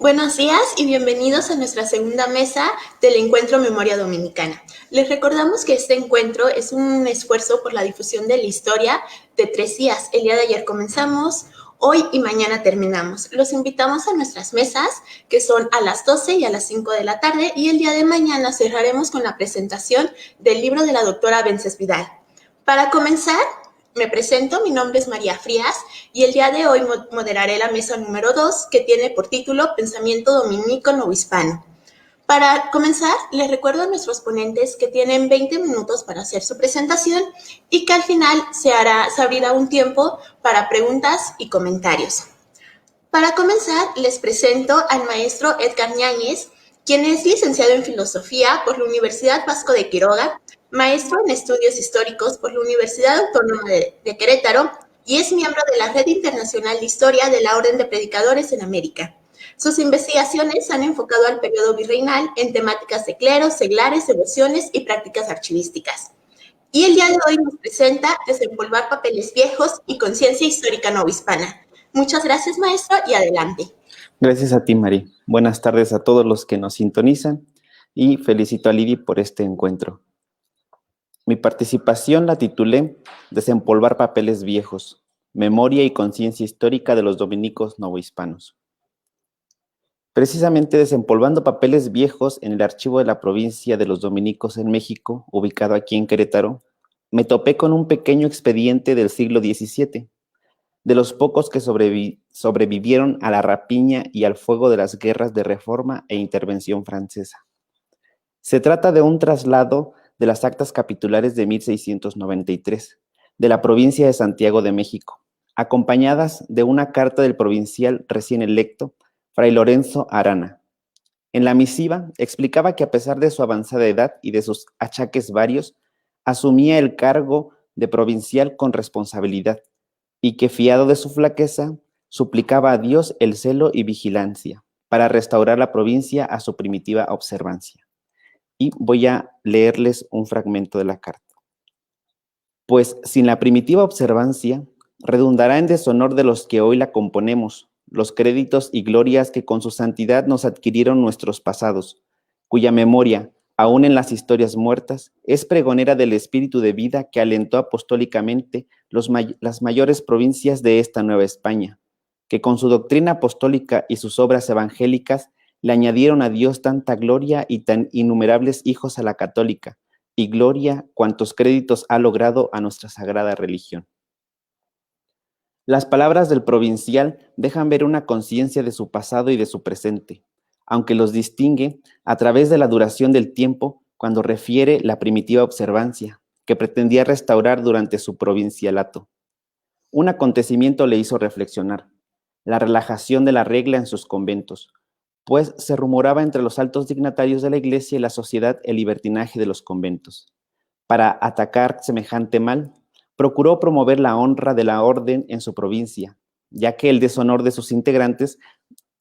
Buenos días y bienvenidos a nuestra segunda mesa del Encuentro Memoria Dominicana. Les recordamos que este encuentro es un esfuerzo por la difusión de la historia de 3 días. El día de ayer comenzamos, hoy y mañana terminamos. Los invitamos a nuestras mesas, que son a las 12 y a las 5 de la tarde, y el día de mañana cerraremos con la presentación del libro de la doctora Vences Vidal. Para comenzar, me presento, mi nombre es María Frías y el día de hoy moderaré la mesa número 2 que tiene por título Pensamiento Dominico Novohispano. Para comenzar, les recuerdo a nuestros ponentes que tienen 20 minutos para hacer su presentación y que al final se abrirá un tiempo para preguntas y comentarios. Para comenzar, les presento al maestro Edgar Ñáñez, quien es licenciado en Filosofía por la Universidad Vasco de Quiroga, maestro en Estudios Históricos por la Universidad Autónoma de Querétaro y es miembro de la Red Internacional de Historia de la Orden de Predicadores en América. Sus investigaciones han enfocado al periodo virreinal en temáticas de cleros, seglares, devociones y prácticas archivísticas. Y el día de hoy nos presenta Desempolvar papeles viejos y conciencia histórica novohispana. Muchas gracias, maestro, y adelante. Gracias a ti, Mari. Buenas tardes a todos los que nos sintonizan y felicito a Lidi por este encuentro. Mi participación la titulé Desempolvar papeles viejos, memoria y conciencia histórica de los dominicos novohispanos. Precisamente desempolvando papeles viejos en el archivo de la provincia de los dominicos en México, ubicado aquí en Querétaro, me topé con un pequeño expediente del siglo XVII, de los pocos que sobrevivieron a la rapiña y al fuego de las guerras de Reforma e Intervención francesa. Se trata de un traslado de las actas capitulares de 1693, de la provincia de Santiago de México, acompañadas de una carta del provincial recién electo, Fray Lorenzo Arana. En la misiva explicaba que a pesar de su avanzada edad y de sus achaques varios, asumía el cargo de provincial con responsabilidad, y que fiado de su flaqueza, suplicaba a Dios el celo y vigilancia para restaurar la provincia a su primitiva observancia. Y voy a leerles un fragmento de la carta. Pues sin la primitiva observancia, redundará en deshonor de los que hoy la componemos, los créditos y glorias que con su santidad nos adquirieron nuestros pasados, cuya memoria, aún en las historias muertas, es pregonera del espíritu de vida que alentó apostólicamente las mayores provincias de esta Nueva España, que con su doctrina apostólica y sus obras evangélicas le añadieron a Dios tanta gloria y tan innumerables hijos a la católica, y gloria cuantos créditos ha logrado a nuestra sagrada religión. Las palabras del provincial dejan ver una conciencia de su pasado y de su presente, aunque los distingue a través de la duración del tiempo cuando refiere la primitiva observancia que pretendía restaurar durante su provincialato. Un acontecimiento le hizo reflexionar, la relajación de la regla en sus conventos, pues se rumoraba entre los altos dignatarios de la Iglesia y la sociedad el libertinaje de los conventos. Para atacar semejante mal, procuró promover la honra de la orden en su provincia, ya que el deshonor de sus integrantes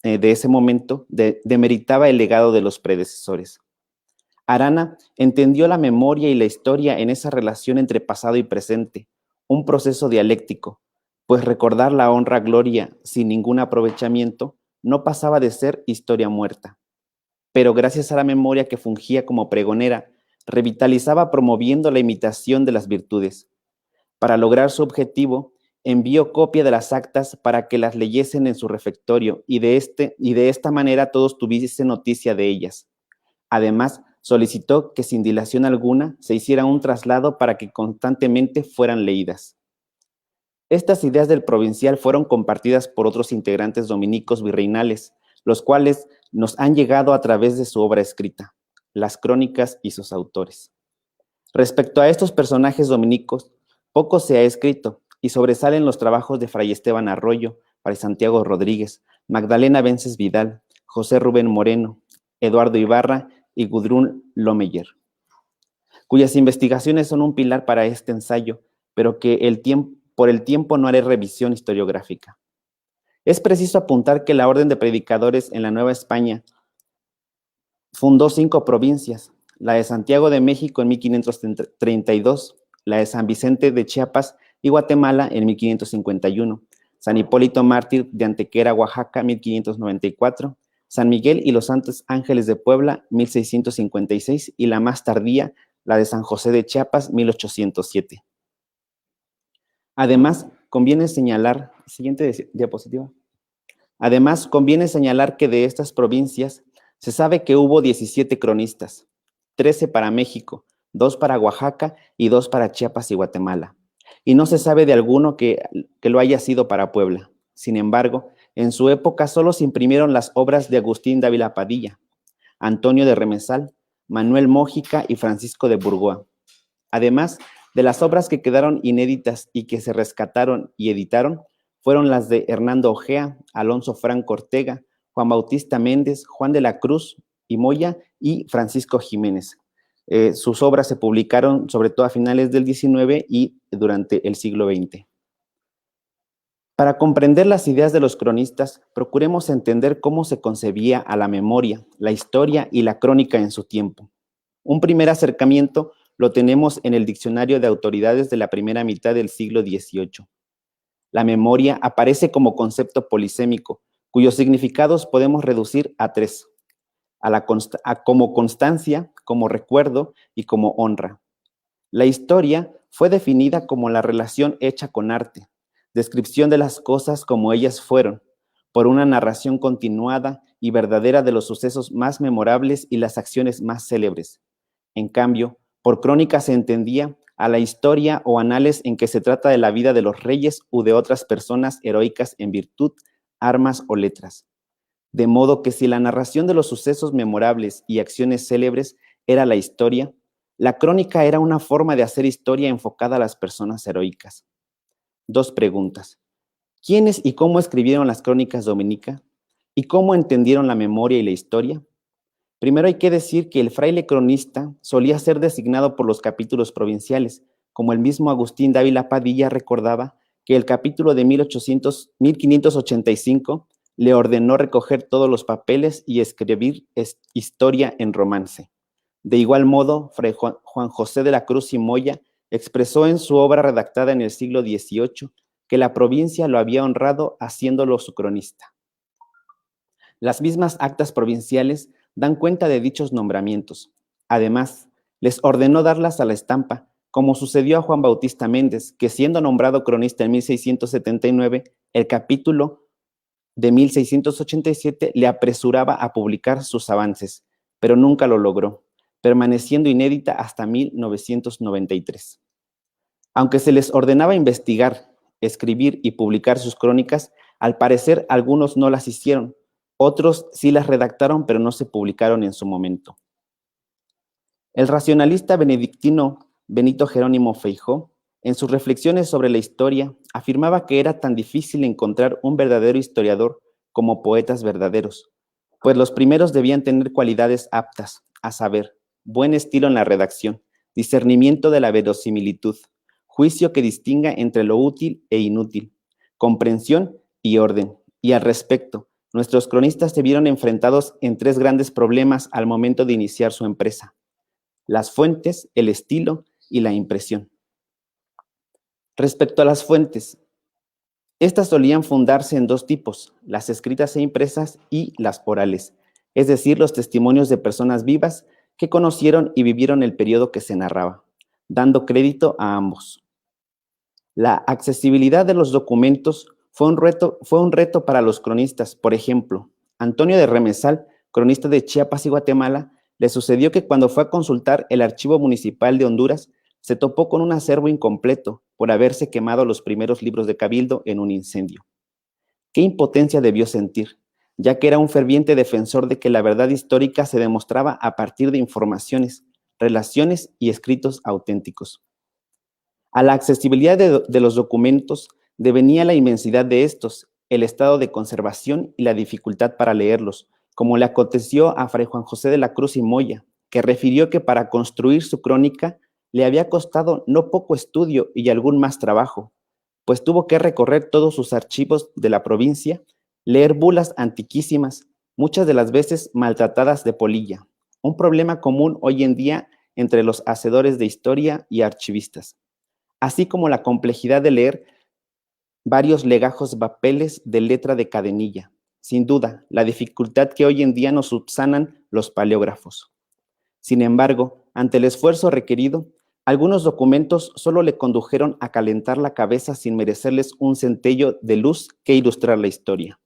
de ese momento demeritaba el legado de los predecesores. Arana entendió la memoria y la historia en esa relación entre pasado y presente, un proceso dialéctico, pues recordar la honra-gloria sin ningún aprovechamiento no pasaba de ser historia muerta. Pero gracias a la memoria que fungía como pregonera, revitalizaba promoviendo la imitación de las virtudes. Para lograr su objetivo, envió copia de las actas para que las leyesen en su refectorio y de esta manera todos tuviesen noticia de ellas. Además, solicitó que sin dilación alguna se hiciera un traslado para que constantemente fueran leídas. Estas ideas del provincial fueron compartidas por otros integrantes dominicos virreinales, los cuales nos han llegado a través de su obra escrita, las crónicas y sus autores. Respecto a estos personajes dominicos, poco se ha escrito y sobresalen los trabajos de Fray Esteban Arroyo, Fray Santiago Rodríguez, Magdalena Vences Vidal, José Rubén Moreno, Eduardo Ibarra y Gudrún Lomeyer, cuyas investigaciones son un pilar para este ensayo, pero que por el tiempo no haré revisión historiográfica. Es preciso apuntar que la Orden de Predicadores en la Nueva España fundó 5 provincias, la de Santiago de México en 1532, la de San Vicente de Chiapas y Guatemala en 1551, San Hipólito Mártir de Antequera, Oaxaca, 1594, San Miguel y los Santos Ángeles de Puebla, 1656, y la más tardía, la de San José de Chiapas, 1807. Además, conviene señalar, siguiente diapositiva. Además, conviene señalar que de estas provincias se sabe que hubo 17 cronistas, 13 para México, 2 para Oaxaca y 2 para Chiapas y Guatemala. Y no se sabe de alguno que lo haya sido para Puebla. Sin embargo, en su época solo se imprimieron las obras de Agustín Dávila Padilla, Antonio de Remesal, Manuel Mójica y Francisco de Burgoa. Además, de las obras que quedaron inéditas y que se rescataron y editaron, fueron las de Hernando Ojea, Alonso Franco Ortega, Juan Bautista Méndez, Juan de la Cruz y Moya y Francisco Jiménez. Sus obras se publicaron sobre todo a finales del XIX y durante el siglo XX. Para comprender las ideas de los cronistas, procuremos entender cómo se concebía a la memoria, la historia y la crónica en su tiempo. Un primer acercamiento lo tenemos en el Diccionario de Autoridades de la primera mitad del siglo XVIII. La memoria aparece como concepto polisémico, cuyos significados podemos reducir a 3, como constancia, como recuerdo y como honra. La historia fue definida como la relación hecha con arte, descripción de las cosas como ellas fueron, por una narración continuada y verdadera de los sucesos más memorables y las acciones más célebres. En cambio, por crónica se entendía a la historia o anales en que se trata de la vida de los reyes u de otras personas heroicas en virtud, armas o letras. De modo que si la narración de los sucesos memorables y acciones célebres era la historia, la crónica era una forma de hacer historia enfocada a las personas heroicas. 2 preguntas. ¿Quiénes y cómo escribieron las crónicas dominica? ¿Y cómo entendieron la memoria y la historia? Primero hay que decir que el fraile cronista solía ser designado por los capítulos provinciales, como el mismo Agustín Dávila Padilla recordaba que el capítulo de 1585 le ordenó recoger todos los papeles y escribir historia en romance. De igual modo, Fray Juan José de la Cruz y Moya expresó en su obra redactada en el siglo XVIII que la provincia lo había honrado haciéndolo su cronista. Las mismas actas provinciales dan cuenta de dichos nombramientos. Además, les ordenó darlas a la estampa, como sucedió a Juan Bautista Méndez, que siendo nombrado cronista en 1679, el capítulo de 1687 le apresuraba a publicar sus avances, pero nunca lo logró, permaneciendo inédita hasta 1993. Aunque se les ordenaba investigar, escribir y publicar sus crónicas, al parecer algunos no las hicieron. Otros sí las redactaron, pero no se publicaron en su momento. El racionalista benedictino Benito Jerónimo Feijoo, en sus reflexiones sobre la historia, afirmaba que era tan difícil encontrar un verdadero historiador como poetas verdaderos, pues los primeros debían tener cualidades aptas, a saber, buen estilo en la redacción, discernimiento de la verosimilitud, juicio que distinga entre lo útil e inútil, comprensión y orden. Y al respecto, nuestros cronistas se vieron enfrentados en 3 grandes problemas al momento de iniciar su empresa: las fuentes, el estilo y la impresión. Respecto a las fuentes, estas solían fundarse en 2 tipos, las escritas e impresas y las orales, es decir, los testimonios de personas vivas que conocieron y vivieron el periodo que se narraba, dando crédito a ambos. La accesibilidad de los documentos fue un reto para los cronistas. Por ejemplo, Antonio de Remesal, cronista de Chiapas y Guatemala, le sucedió que cuando fue a consultar el Archivo Municipal de Honduras, se topó con un acervo incompleto por haberse quemado los primeros libros de Cabildo en un incendio. ¿Qué impotencia debió sentir? Ya que era un ferviente defensor de que la verdad histórica se demostraba a partir de informaciones, relaciones y escritos auténticos. A la accesibilidad de los documentos devenía la inmensidad de estos, el estado de conservación y la dificultad para leerlos, como le aconteció a Fray Juan José de la Cruz y Moya, que refirió que para construir su crónica le había costado no poco estudio y algún más trabajo, pues tuvo que recorrer todos sus archivos de la provincia, leer bulas antiquísimas, muchas de las veces maltratadas de polilla, un problema común hoy en día entre los hacedores de historia y archivistas, así como la complejidad de leer varios legajos papeles de letra de cadenilla, sin duda, la dificultad que hoy en día nos subsanan los paleógrafos. Sin embargo, ante el esfuerzo requerido, algunos documentos solo le condujeron a calentar la cabeza sin merecerles un centello de luz que ilustrar la historia.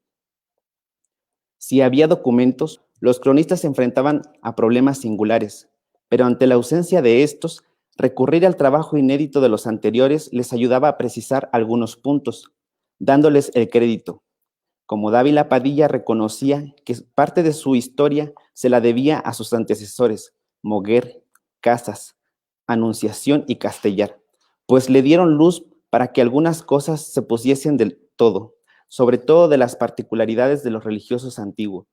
Si había documentos, los cronistas se enfrentaban a problemas singulares, pero ante la ausencia de estos, recurrir al trabajo inédito de los anteriores les ayudaba a precisar algunos puntos, dándoles el crédito. Como Dávila Padilla reconocía que parte de su historia se la debía a sus antecesores, Moguer, Casas, Anunciación y Castellar, pues le dieron luz para que algunas cosas se pusiesen del todo, sobre todo de las particularidades de los religiosos antiguos,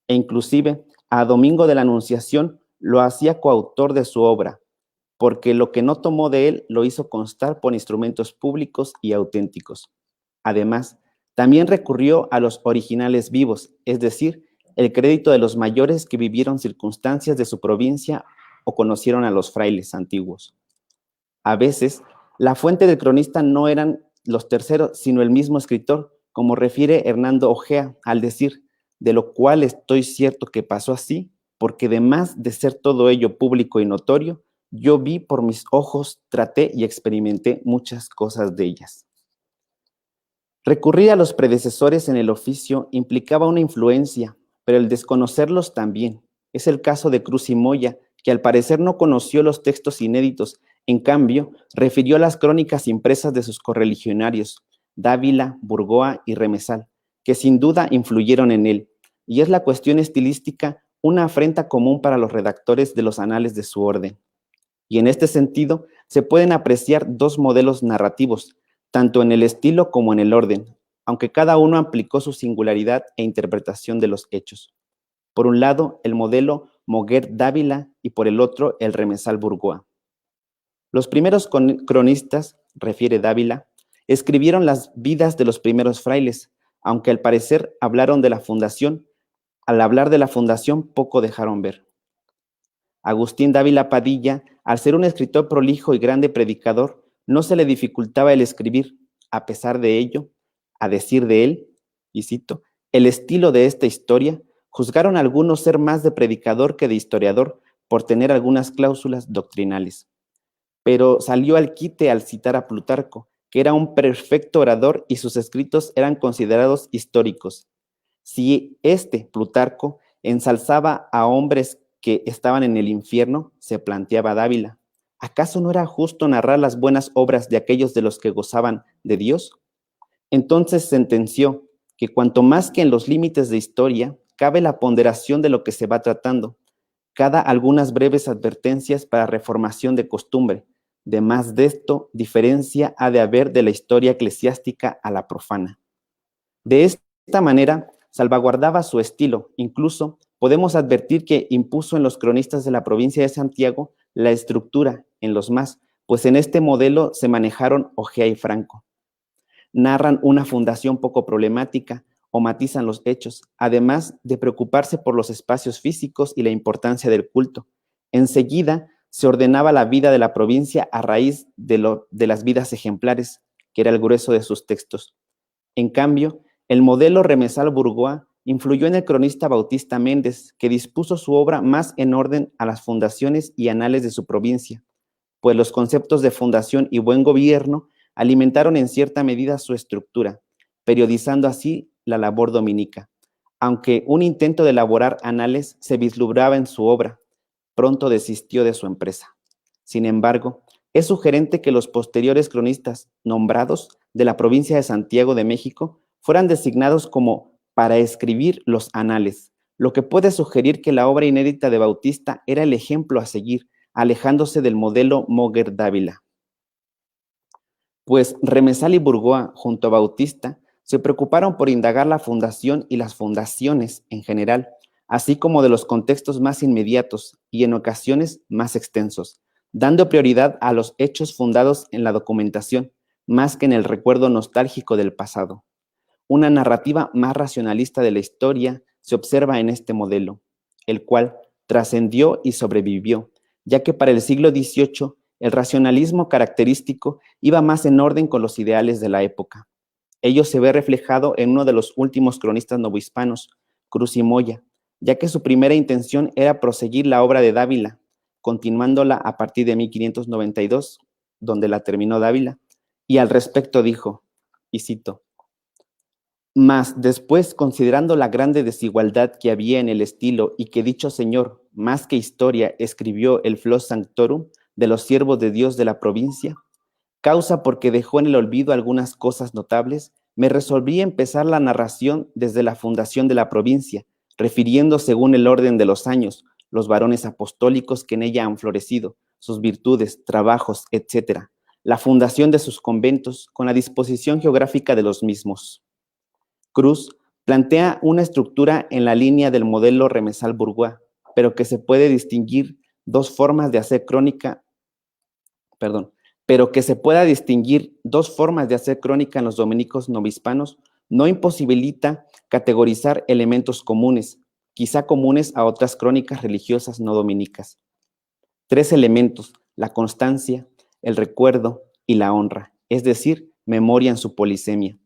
e inclusive a Domingo de la Anunciación lo hacía coautor de su obra, porque lo que no tomó de él lo hizo constar por instrumentos públicos y auténticos. Además, también recurrió a los originales vivos, es decir, el crédito de los mayores que vivieron circunstancias de su provincia o conocieron a los frailes antiguos. A veces, la fuente del cronista no eran los terceros, sino el mismo escritor, como refiere Hernando Ojea al decir, de lo cual estoy cierto que pasó así, porque además de ser todo ello público y notorio, yo vi por mis ojos, traté y experimenté muchas cosas de ellas. Recurrir a los predecesores en el oficio implicaba una influencia, pero el desconocerlos también. Es el caso de Cruz y Moya, que al parecer no conoció los textos inéditos, en cambio, refirió las crónicas impresas de sus correligionarios, Dávila, Burgoa y Remesal, que sin duda influyeron en él, y es la cuestión estilística una afrenta común para los redactores de los anales de su orden. Y en este sentido, se pueden apreciar dos modelos narrativos, tanto en el estilo como en el orden, aunque cada uno aplicó su singularidad e interpretación de los hechos. Por un lado, el modelo Moguer Dávila y por el otro, el Remesal Burgoa. Los primeros cronistas, refiere Dávila, escribieron las vidas de los primeros frailes, aunque al parecer hablaron de la fundación. Al hablar de la fundación, poco dejaron ver. Agustín Dávila Padilla, al ser un escritor prolijo y grande predicador, no se le dificultaba el escribir. A pesar de ello, a decir de él, y cito, el estilo de esta historia, juzgaron a algunos ser más de predicador que de historiador por tener algunas cláusulas doctrinales. Pero salió al quite al citar a Plutarco, que era un perfecto orador y sus escritos eran considerados históricos. Si Plutarco, ensalzaba a hombres que estaban en el infierno, se planteaba Dávila, ¿acaso no era justo narrar las buenas obras de aquellos de los que gozaban de Dios? Entonces sentenció que cuanto más que en los límites de historia, cabe la ponderación de lo que se va tratando, cada algunas breves advertencias para reformación de costumbre, de más de esto, diferencia ha de haber de la historia eclesiástica a la profana. De esta manera, salvaguardaba su estilo, incluso podemos advertir que impuso en los cronistas de la provincia de Santiago la estructura en los más, pues en este modelo se manejaron Ojea y Franco. Narran una fundación poco problemática o matizan los hechos, además de preocuparse por los espacios físicos y la importancia del culto. Enseguida se ordenaba la vida de la provincia a raíz de las vidas ejemplares, que era el grueso de sus textos. En cambio, el modelo Remesal Burgoa influyó en el cronista Bautista Méndez, que dispuso su obra más en orden a las fundaciones y anales de su provincia, pues los conceptos de fundación y buen gobierno alimentaron en cierta medida su estructura, periodizando así la labor dominica. Aunque un intento de elaborar anales se vislumbraba en su obra, pronto desistió de su empresa. Sin embargo, es sugerente que los posteriores cronistas nombrados de la provincia de Santiago de México fueran designados como para escribir los anales, lo que puede sugerir que la obra inédita de Bautista era el ejemplo a seguir, alejándose del modelo Moguer Dávila. Pues Remesal y Burgoa, junto a Bautista, se preocuparon por indagar la fundación y las fundaciones en general, así como de los contextos más inmediatos y en ocasiones más extensos, dando prioridad a los hechos fundados en la documentación, más que en el recuerdo nostálgico del pasado. Una narrativa más racionalista de la historia se observa en este modelo, el cual trascendió y sobrevivió, ya que para el siglo XVIII el racionalismo característico iba más en orden con los ideales de la época. Ello se ve reflejado en uno de los últimos cronistas novohispanos, Cruz y Moya, ya que su primera intención era proseguir la obra de Dávila, continuándola a partir de 1592, donde la terminó Dávila, y al respecto dijo, y cito, mas después, considerando la grande desigualdad que había en el estilo y que dicho señor, más que historia, escribió el Flos Sanctorum de los siervos de Dios de la provincia, causa porque dejó en el olvido algunas cosas notables, me resolví empezar la narración desde la fundación de la provincia, refiriendo según el orden de los años, los varones apostólicos que en ella han florecido, sus virtudes, trabajos, etcétera, la fundación de sus conventos con la disposición geográfica de los mismos. Cruz plantea una estructura en la línea del modelo Remesal-Bourgois, pero que se puede distinguir dos formas de hacer crónica, pero que se pueda distinguir dos formas de hacer crónica en los dominicos novohispanos no imposibilita categorizar elementos comunes, quizá comunes a otras crónicas religiosas no dominicas. Tres elementos, la constancia, el recuerdo y la honra, es decir, memoria en su polisemia.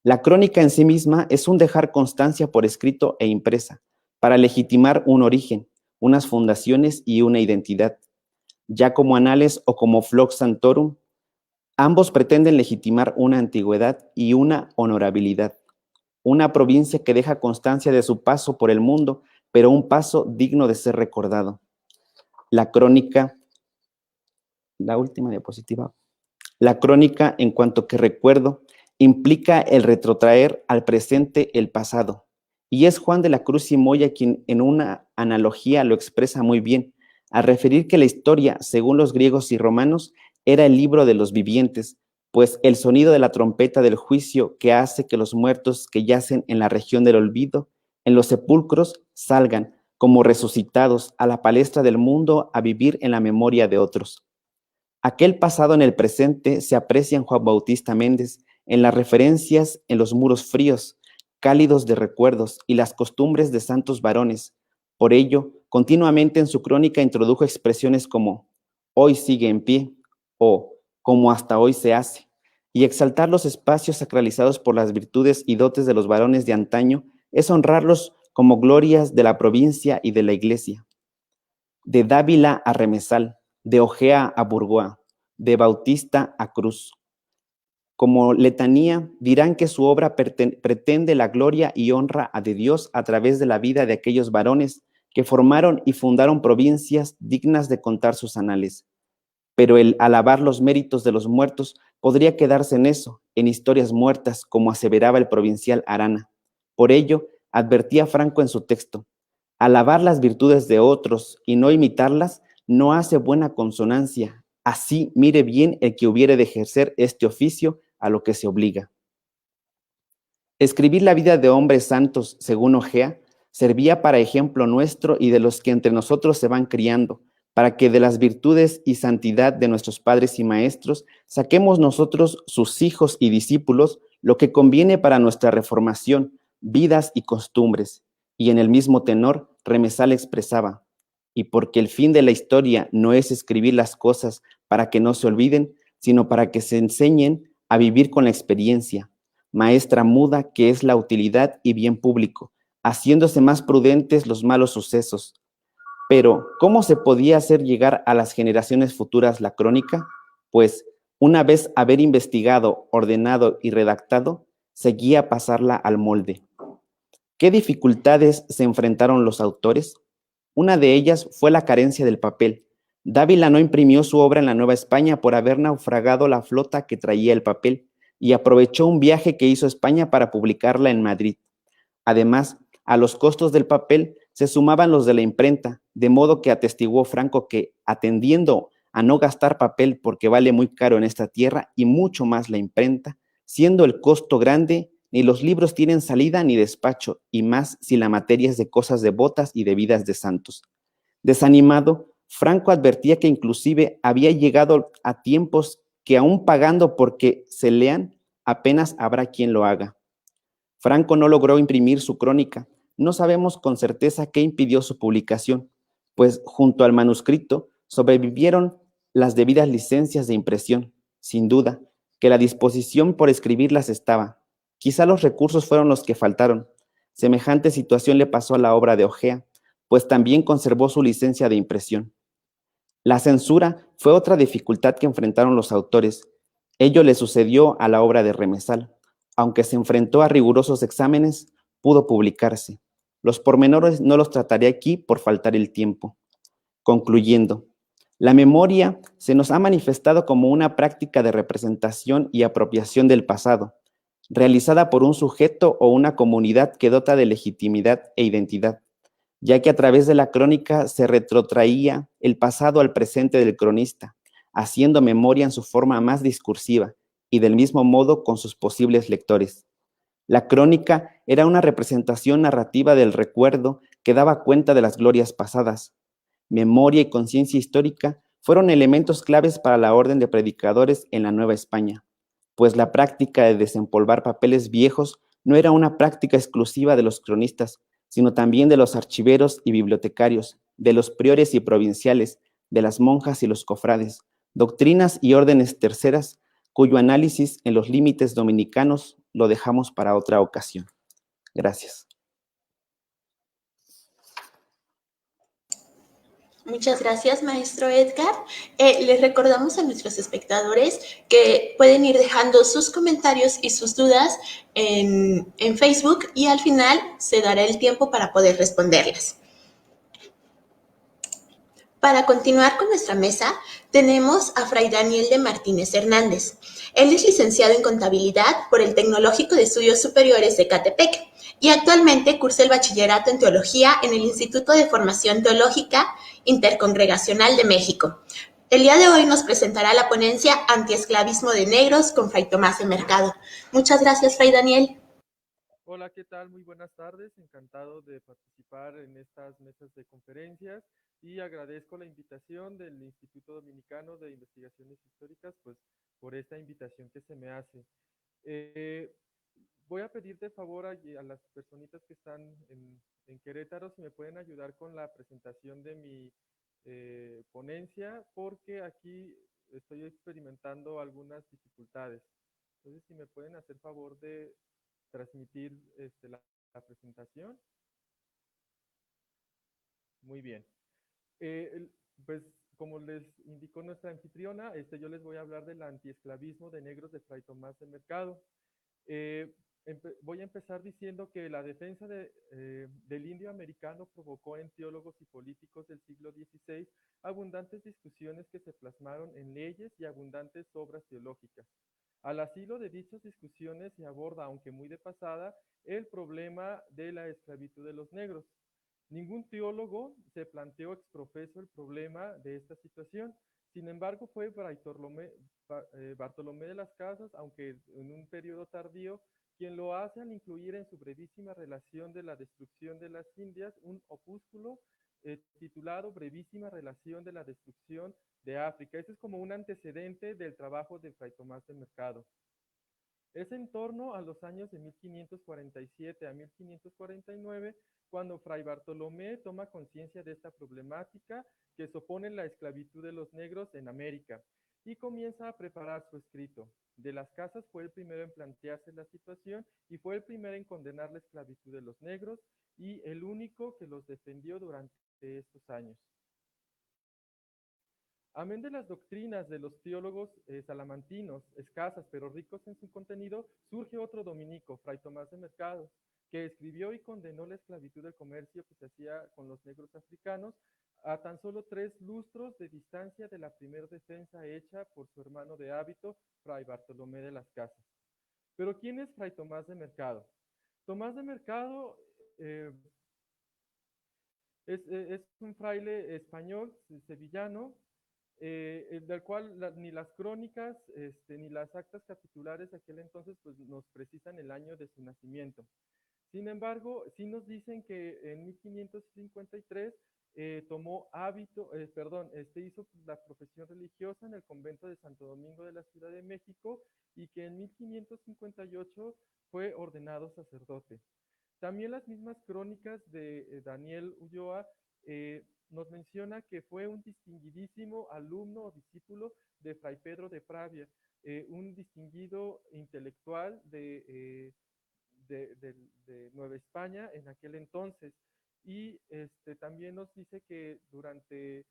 La crónica en sí misma es un dejar constancia por escrito e impresa, para legitimar un origen, unas fundaciones y una identidad. Ya como anales o como Flox Santorum, ambos pretenden legitimar una antigüedad y una honorabilidad. Una provincia que deja constancia de su paso por el mundo, pero un paso digno de ser recordado. La crónica, la última diapositiva. La crónica, en cuanto que recuerdo, implica el retrotraer al presente el pasado. Y es Juan de la Cruz y Moya quien en una analogía lo expresa muy bien, al referir que la historia, según los griegos y romanos, era el libro de los vivientes, pues el sonido de la trompeta del juicio que hace que los muertos que yacen en la región del olvido, en los sepulcros, salgan como resucitados a la palestra del mundo a vivir en la memoria de otros. Aquel pasado en el presente se aprecia en Juan Bautista Méndez, en las referencias en los muros fríos, cálidos de recuerdos y las costumbres de santos varones. Por ello, continuamente en su crónica introdujo expresiones como hoy sigue en pie o como hasta hoy se hace, y exaltar los espacios sacralizados por las virtudes y dotes de los varones de antaño es honrarlos como glorias de la provincia y de la iglesia. De Dávila a Remesal, de Ojea a Bourgois, de Bautista a Cruz. Como letanía, dirán que su obra pretende la gloria y honra de Dios a través de la vida de aquellos varones que formaron y fundaron provincias dignas de contar sus anales. Pero el alabar los méritos de los muertos podría quedarse en eso, en historias muertas, como aseveraba el provincial Arana. Por ello, advertía Franco en su texto, alabar las virtudes de otros y no imitarlas no hace buena consonancia. Así mire bien el que hubiere de ejercer este oficio a lo que se obliga. Escribir la vida de hombres santos, según Ojea, servía para ejemplo nuestro y de los que entre nosotros se van criando, para que de las virtudes y santidad de nuestros padres y maestros saquemos nosotros, sus hijos y discípulos, lo que conviene para nuestra reformación, vidas y costumbres. Y en el mismo tenor, Remesal expresaba, y porque el fin de la historia no es escribir las cosas para que no se olviden, sino para que se enseñen a vivir con la experiencia, maestra muda que es la utilidad y bien público, haciéndose más prudentes los malos sucesos. Pero, ¿cómo se podía hacer llegar a las generaciones futuras la crónica? Pues, una vez haber investigado, ordenado y redactado, seguía pasarla al molde. ¿Qué dificultades se enfrentaron los autores? Una de ellas fue la carencia del papel. Dávila no imprimió su obra en la Nueva España por haber naufragado la flota que traía el papel y aprovechó un viaje que hizo a España para publicarla en Madrid. Además, a los costos del papel se sumaban los de la imprenta, de modo que atestiguó Franco que, atendiendo a no gastar papel porque vale muy caro en esta tierra y mucho más la imprenta, siendo el costo grande, ni los libros tienen salida ni despacho, y más si la materia es de cosas devotas y de vidas de santos. Desanimado, Franco advertía que inclusive había llegado a tiempos que aún pagando porque se lean, apenas habrá quien lo haga. Franco no logró imprimir su crónica. No sabemos con certeza qué impidió su publicación, pues junto al manuscrito sobrevivieron las debidas licencias de impresión. Sin duda, que la disposición por escribirlas estaba, Quizá los recursos fueron los que faltaron. Semejante situación le pasó a la obra de Ojea, pues también conservó su licencia de impresión. La censura fue otra dificultad que enfrentaron los autores. Ello le sucedió a la obra de Remesal. Aunque se enfrentó a rigurosos exámenes, pudo publicarse. Los pormenores no los trataré aquí por faltar el tiempo. Concluyendo, la memoria se nos ha manifestado como una práctica de representación y apropiación del pasado, realizada por un sujeto o una comunidad que dota de legitimidad e identidad, ya que a través de la crónica se retrotraía el pasado al presente del cronista, haciendo memoria en su forma más discursiva y del mismo modo con sus posibles lectores. La crónica era una representación narrativa del recuerdo que daba cuenta de las glorias pasadas. Memoria y conciencia histórica fueron elementos claves para la orden de predicadores en la Nueva España, pues la práctica de desempolvar papeles viejos no era una práctica exclusiva de los cronistas, sino también de los archiveros y bibliotecarios, de los priores y provinciales, de las monjas y los cofrades, doctrinas y órdenes terceras, cuyo análisis en los límites dominicanos lo dejamos para otra ocasión. Gracias. Muchas gracias, maestro Edgar. Les recordamos a nuestros espectadores que pueden ir dejando sus comentarios y sus dudas en Facebook y al final se dará el tiempo para poder responderlas. Para continuar con nuestra mesa, tenemos a Fray Daniel de Martínez Hernández. Él es licenciado en Contabilidad por el Tecnológico de Estudios Superiores de Catepec y actualmente cursa el bachillerato en Teología en el Instituto de Formación Teológica Intercongregacional de México. El día de hoy nos presentará la ponencia Antiesclavismo de Negros con Fray Tomás de Mercado. Muchas gracias, Fray Daniel. Hola, ¿qué tal? Muy buenas tardes. Encantado de participar en estas mesas de conferencias y agradezco la invitación del Instituto Dominicano de Investigaciones Históricas, pues por esta invitación que se me hace. Eh, Voy a pedirte de favor a las personitas que están en Querétaro si me pueden ayudar con la presentación de mi ponencia, porque aquí estoy experimentando algunas dificultades. Entonces, si me pueden hacer favor de transmitir la presentación. Muy bien. Pues como les indicó nuestra anfitriona, yo les voy a hablar del antiesclavismo de negros de Fray Tomás de Mercado. Eh, Voy a empezar diciendo que la defensa del indio americano provocó en teólogos y políticos del siglo XVI abundantes discusiones que se plasmaron en leyes y abundantes obras teológicas. Al asilo de dichas discusiones se aborda, aunque muy de pasada, el problema de la esclavitud de los negros. Ningún teólogo se planteó exprofeso el problema de esta situación. Sin embargo, fue Bartolomé de las Casas, aunque en un periodo tardío, quien lo hace al incluir en su brevísima relación de la destrucción de las Indias un opúsculo titulado Brevísima Relación de la Destrucción de África. Ese es como un antecedente del trabajo de Fray Tomás de Mercado. Es en torno a los años de 1547 a 1549 cuando Fray Bartolomé toma conciencia de esta problemática que supone la esclavitud de los negros en América y comienza a preparar su escrito. De las Casas fue el primero en plantearse la situación y fue el primero en condenar la esclavitud de los negros y el único que los defendió durante estos años. Amén de las doctrinas de los teólogos salamantinos, escasas pero ricos en su contenido, surge otro dominico, Fray Tomás de Mercado, que escribió y condenó la esclavitud del comercio que se hacía con los negros africanos a tan solo 3 lustros de distancia de la primera defensa hecha por su hermano de hábito, Fray Bartolomé de las Casas. Pero ¿quién es Fray Tomás de Mercado? Tomás de Mercado es un fraile español, sevillano, del cual ni las crónicas ni las actas capitulares de aquel entonces pues, nos precisan el año de su nacimiento. Sin embargo, sí nos dicen que en 1553 tomó hábito, hizo la profesión religiosa en el convento de Santo Domingo de la Ciudad de México y que en 1558 fue ordenado sacerdote. También las mismas crónicas de Daniel Ulloa nos menciona que fue un distinguidísimo alumno o discípulo de Fray Pedro de Pravia, un distinguido intelectual de Nueva España en aquel entonces. Y también nos dice que durante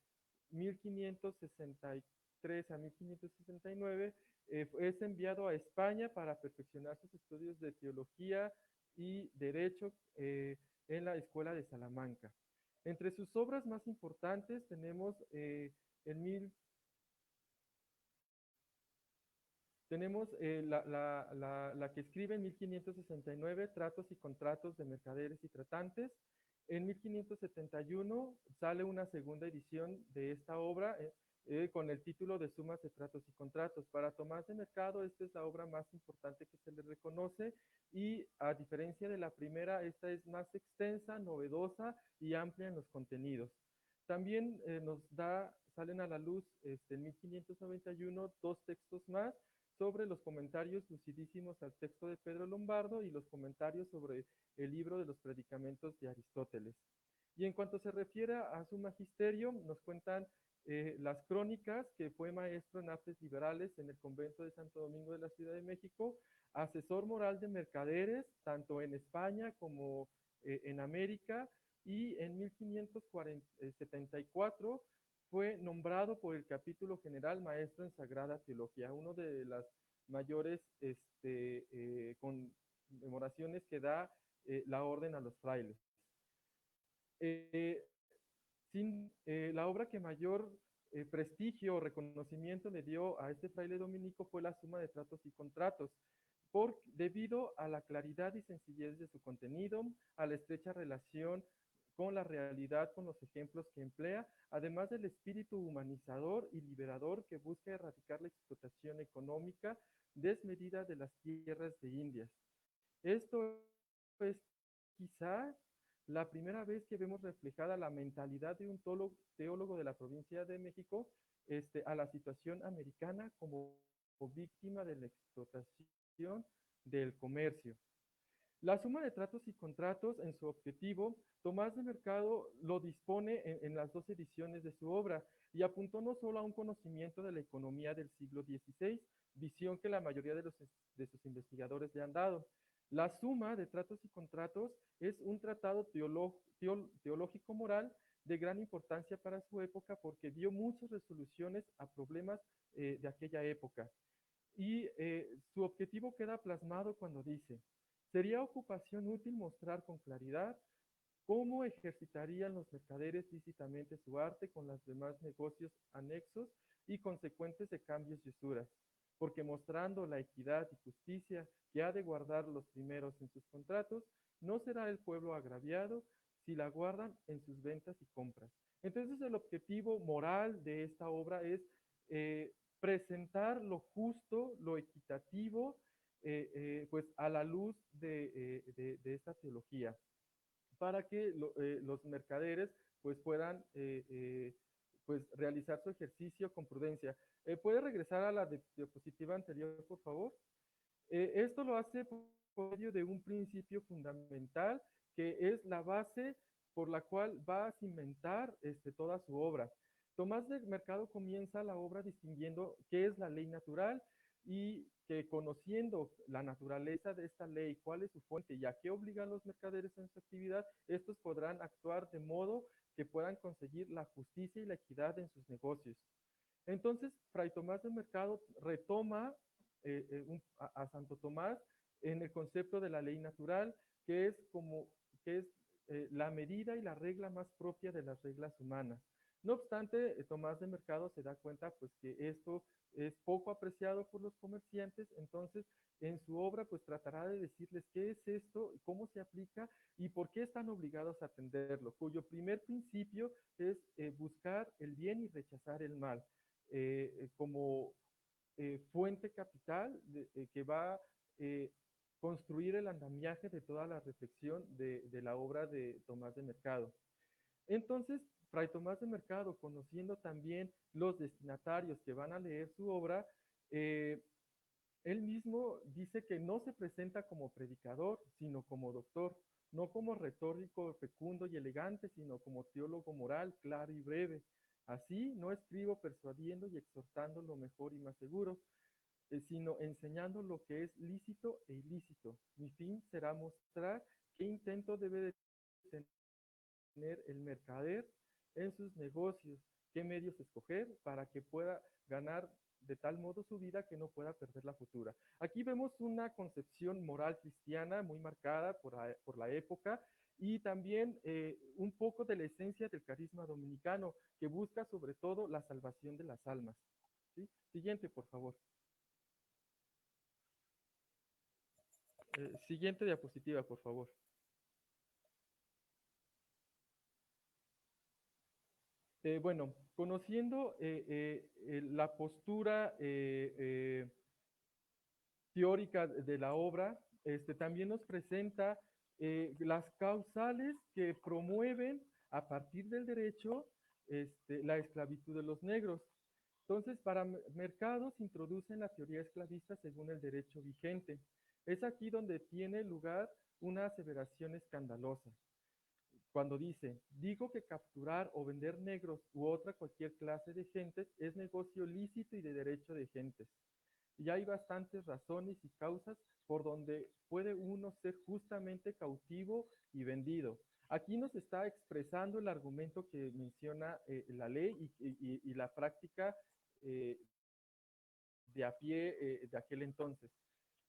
1563 a 1569 es enviado a España para perfeccionar sus estudios de teología y derecho en la Escuela de Salamanca. Entre sus obras más importantes tenemos la que escribe en 1569, Tratos y Contratos de Mercaderes y Tratantes. En 1571 sale una segunda edición de esta obra con el título de Sumas de Tratos y Contratos. Para Tomás de Mercado, esta es la obra más importante que se le reconoce y a diferencia de la primera, esta es más extensa, novedosa y amplia en los contenidos. También salen a la luz en 1591 dos textos más sobre los comentarios lucidísimos al texto de Pedro Lombardo y los comentarios sobre el libro de los predicamentos de Aristóteles. Y en cuanto se refiere a su magisterio, nos cuentan las crónicas, que fue maestro en artes liberales en el convento de Santo Domingo de la Ciudad de México, asesor moral de mercaderes, tanto en España como en América, y en 1574 fue nombrado por el capítulo general maestro en Sagrada Teología, uno de las mayores conmemoraciones que da la orden a los frailes. La obra que mayor prestigio o reconocimiento le dio a este fraile dominico fue la Suma de Tratos y Contratos, debido a la claridad y sencillez de su contenido, a la estrecha relación con la realidad, con los ejemplos que emplea, además del espíritu humanizador y liberador que busca erradicar la explotación económica desmedida de las tierras de Indias. Esto es quizá la primera vez que vemos reflejada la mentalidad de un teólogo de la provincia de México a la situación americana como víctima de la explotación del comercio. La Suma de Tratos y Contratos, en su objetivo, Tomás de Mercado lo dispone en las dos ediciones de su obra y apuntó no solo a un conocimiento de la economía del siglo XVI, visión que la mayoría de sus investigadores le han dado. La Suma de Tratos y Contratos es un tratado teológico-moral de gran importancia para su época porque dio muchas resoluciones a problemas de aquella época. Y su objetivo queda plasmado cuando dice: sería ocupación útil mostrar con claridad cómo ejercitarían los mercaderes lícitamente su arte con los demás negocios anexos y consecuentes de cambios y usuras, porque mostrando la equidad y justicia que ha de guardar los primeros en sus contratos, no será el pueblo agraviado si la guardan en sus ventas y compras. Entonces el objetivo moral de esta obra es presentar lo justo, lo equitativo, pues a la luz de esta teología, para que los mercaderes pues puedan pues realizar su ejercicio con prudencia. ¿Puede regresar a la diapositiva anterior, por favor? Esto lo hace por medio de un principio fundamental que es la base por la cual va a cimentar toda su obra. Tomás de Mercado comienza la obra distinguiendo qué es la ley natural y que conociendo la naturaleza de esta ley, cuál es su fuente y a qué obligan los mercaderes en su actividad, estos podrán actuar de modo que puedan conseguir la justicia y la equidad en sus negocios. Entonces, Fray Tomás de Mercado retoma a Santo Tomás en el concepto de la ley natural, que es la medida y la regla más propia de las reglas humanas. No obstante, Tomás de Mercado se da cuenta pues que esto es poco apreciado por los comerciantes, entonces en su obra pues tratará de decirles qué es esto, cómo se aplica y por qué están obligados a atenderlo, cuyo primer principio es buscar el bien y rechazar el mal, como fuente capital que va a construir el andamiaje de toda la reflexión de la obra de Tomás de Mercado. Entonces, Fray Tomás de Mercado, conociendo también los destinatarios que van a leer su obra, él mismo dice que no se presenta como predicador, sino como doctor, no como retórico fecundo y elegante, sino como teólogo moral, claro y breve. Así, no escribo persuadiendo y exhortando lo mejor y más seguro, sino enseñando lo que es lícito e ilícito. Mi fin será mostrar qué intento debe de tener el mercader en sus negocios, qué medios escoger para que pueda ganar de tal modo su vida que no pueda perder la futura. Aquí vemos una concepción moral cristiana muy marcada por la época y también un poco de la esencia del carisma dominicano que busca sobre todo la salvación de las almas. ¿Sí? Siguiente, por favor. Siguiente diapositiva, por favor. Bueno, conociendo la postura teórica de la obra, también nos presenta las causales que promueven a partir del derecho la esclavitud de los negros. Entonces, para Mercado se introduce en la teoría esclavista según el derecho vigente. Es aquí donde tiene lugar una aseveración escandalosa cuando dice, digo que capturar o vender negros u otra cualquier clase de gentes es negocio lícito y de derecho de gentes. Y hay bastantes razones y causas por donde puede uno ser justamente cautivo y vendido. Aquí nos está expresando el argumento que menciona la ley y la práctica eh, de a pie de aquel entonces.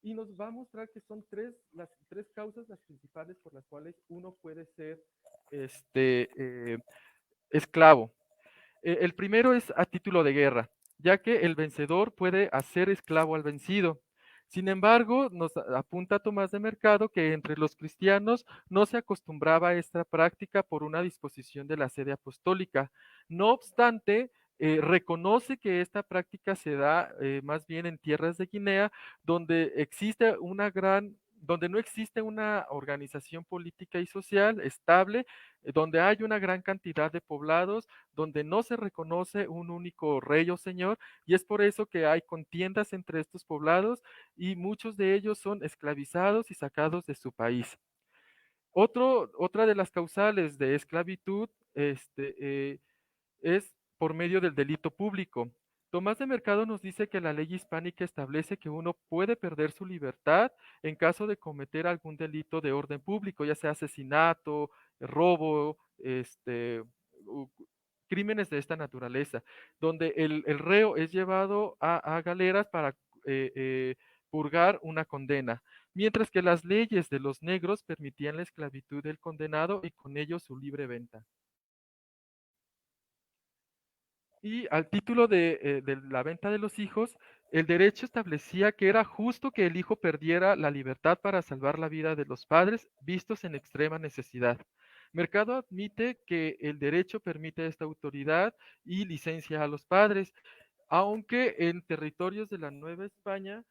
Y nos va a mostrar que son las tres causas las principales por las cuales uno puede ser esclavo. El primero es a título de guerra, ya que el vencedor puede hacer esclavo al vencido. Sin embargo, nos apunta Tomás de Mercado que entre los cristianos no se acostumbraba a esta práctica por una disposición de la sede apostólica. No obstante, reconoce que esta práctica se da más bien en tierras de Guinea, donde existe donde no existe una organización política y social estable, donde hay una gran cantidad de poblados, donde no se reconoce un único rey o señor, y es por eso que hay contiendas entre estos poblados y muchos de ellos son esclavizados y sacados de su país. Otra de las causales de esclavitud es por medio del delito público. Tomás de Mercado nos dice que la ley hispánica establece que uno puede perder su libertad en caso de cometer algún delito de orden público, ya sea asesinato, robo, crímenes de esta naturaleza, donde el reo es llevado a galeras para purgar una condena, mientras que las leyes de los negros permitían la esclavitud del condenado y con ello su libre venta. Y al título de la venta de los hijos, el derecho establecía que era justo que el hijo perdiera la libertad para salvar la vida de los padres vistos en extrema necesidad. Mercado admite que el derecho permite esta autoridad y licencia a los padres, aunque en territorios de la Nueva España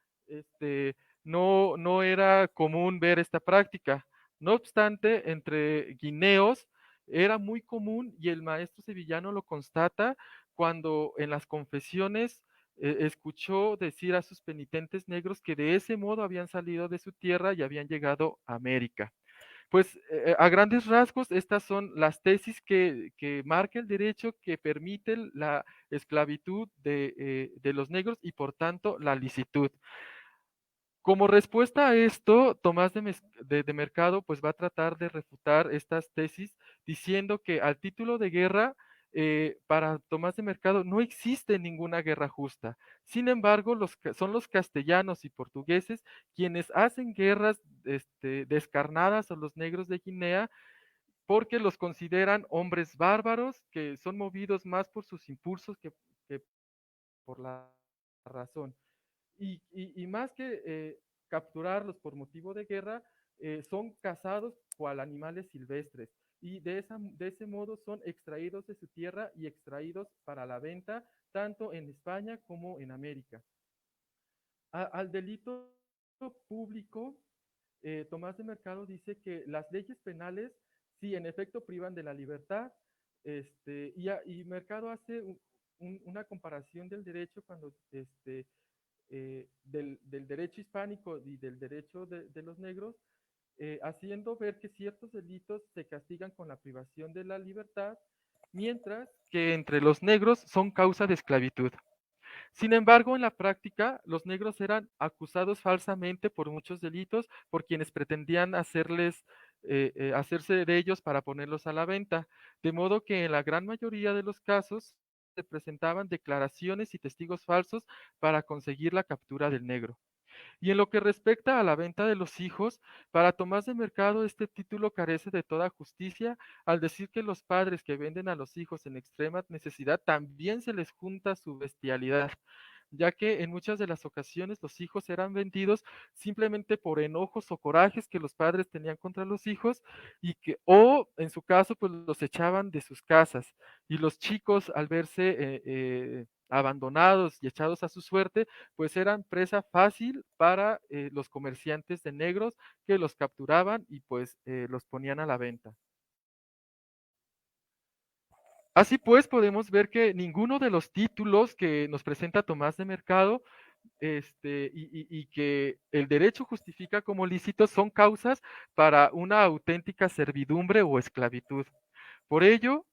no era común ver esta práctica. No obstante, entre guineos era muy común y el maestro sevillano lo constata cuando en las confesiones escuchó decir a sus penitentes negros que de ese modo habían salido de su tierra y habían llegado a América. Pues a grandes rasgos, estas son las tesis que marca el derecho que permite la esclavitud de los negros y por tanto la licitud. Como respuesta a esto, Tomás de Mercado pues va a tratar de refutar estas tesis diciendo que al título de guerra, para Tomás de Mercado no existe ninguna guerra justa. Sin embargo, son los castellanos y portugueses quienes hacen guerras descarnadas a los negros de Guinea porque los consideran hombres bárbaros que son movidos más por sus impulsos que por la razón. Y más que capturarlos por motivo de guerra, son cazados cual animales silvestres y de ese modo son extraídos de su tierra y extraídos para la venta tanto en España como en América. Al delito público, Tomás de Mercado dice que las leyes penales sí en efecto privan de la libertad y Mercado hace una comparación del derecho cuando del derecho hispánico y del derecho de los negros, haciendo ver que ciertos delitos se castigan con la privación de la libertad, mientras que entre los negros son causa de esclavitud. Sin embargo, en la práctica, los negros eran acusados falsamente por muchos delitos por quienes pretendían hacerse de ellos para ponerlos a la venta, de modo que en la gran mayoría de los casos se presentaban declaraciones y testigos falsos para conseguir la captura del negro. Y en lo que respecta a la venta de los hijos, para Tomás de Mercado este título carece de toda justicia al decir que los padres que venden a los hijos en extrema necesidad también se les junta su bestialidad, ya que en muchas de las ocasiones los hijos eran vendidos simplemente por enojos o corajes que los padres tenían contra los hijos o en su caso pues los echaban de sus casas y los chicos al verse abandonados y echados a su suerte pues eran presa fácil para los comerciantes de negros que los capturaban y pues los ponían a la venta. Así pues, podemos ver que ninguno de los títulos que nos presenta Tomás de Mercado y que el derecho justifica como lícitos son causas para una auténtica servidumbre o esclavitud. Por ello,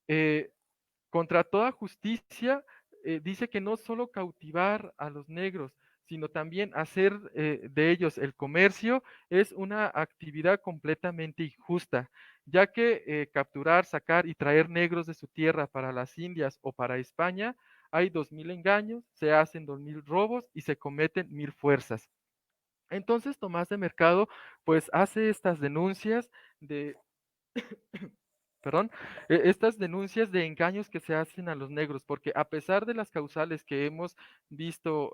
eh, contra toda justicia, dice que no solo cautivar a los negros, sino también hacer de ellos el comercio es una actividad completamente injusta, ya que capturar, sacar y traer negros de su tierra para las Indias o para España, hay 2000 engaños, se hacen 2000 robos y se cometen 1000 fuerzas. Entonces Tomás de Mercado pues hace estas denuncias de perdón, estas denuncias de engaños que se hacen a los negros, porque a pesar de las causales que hemos visto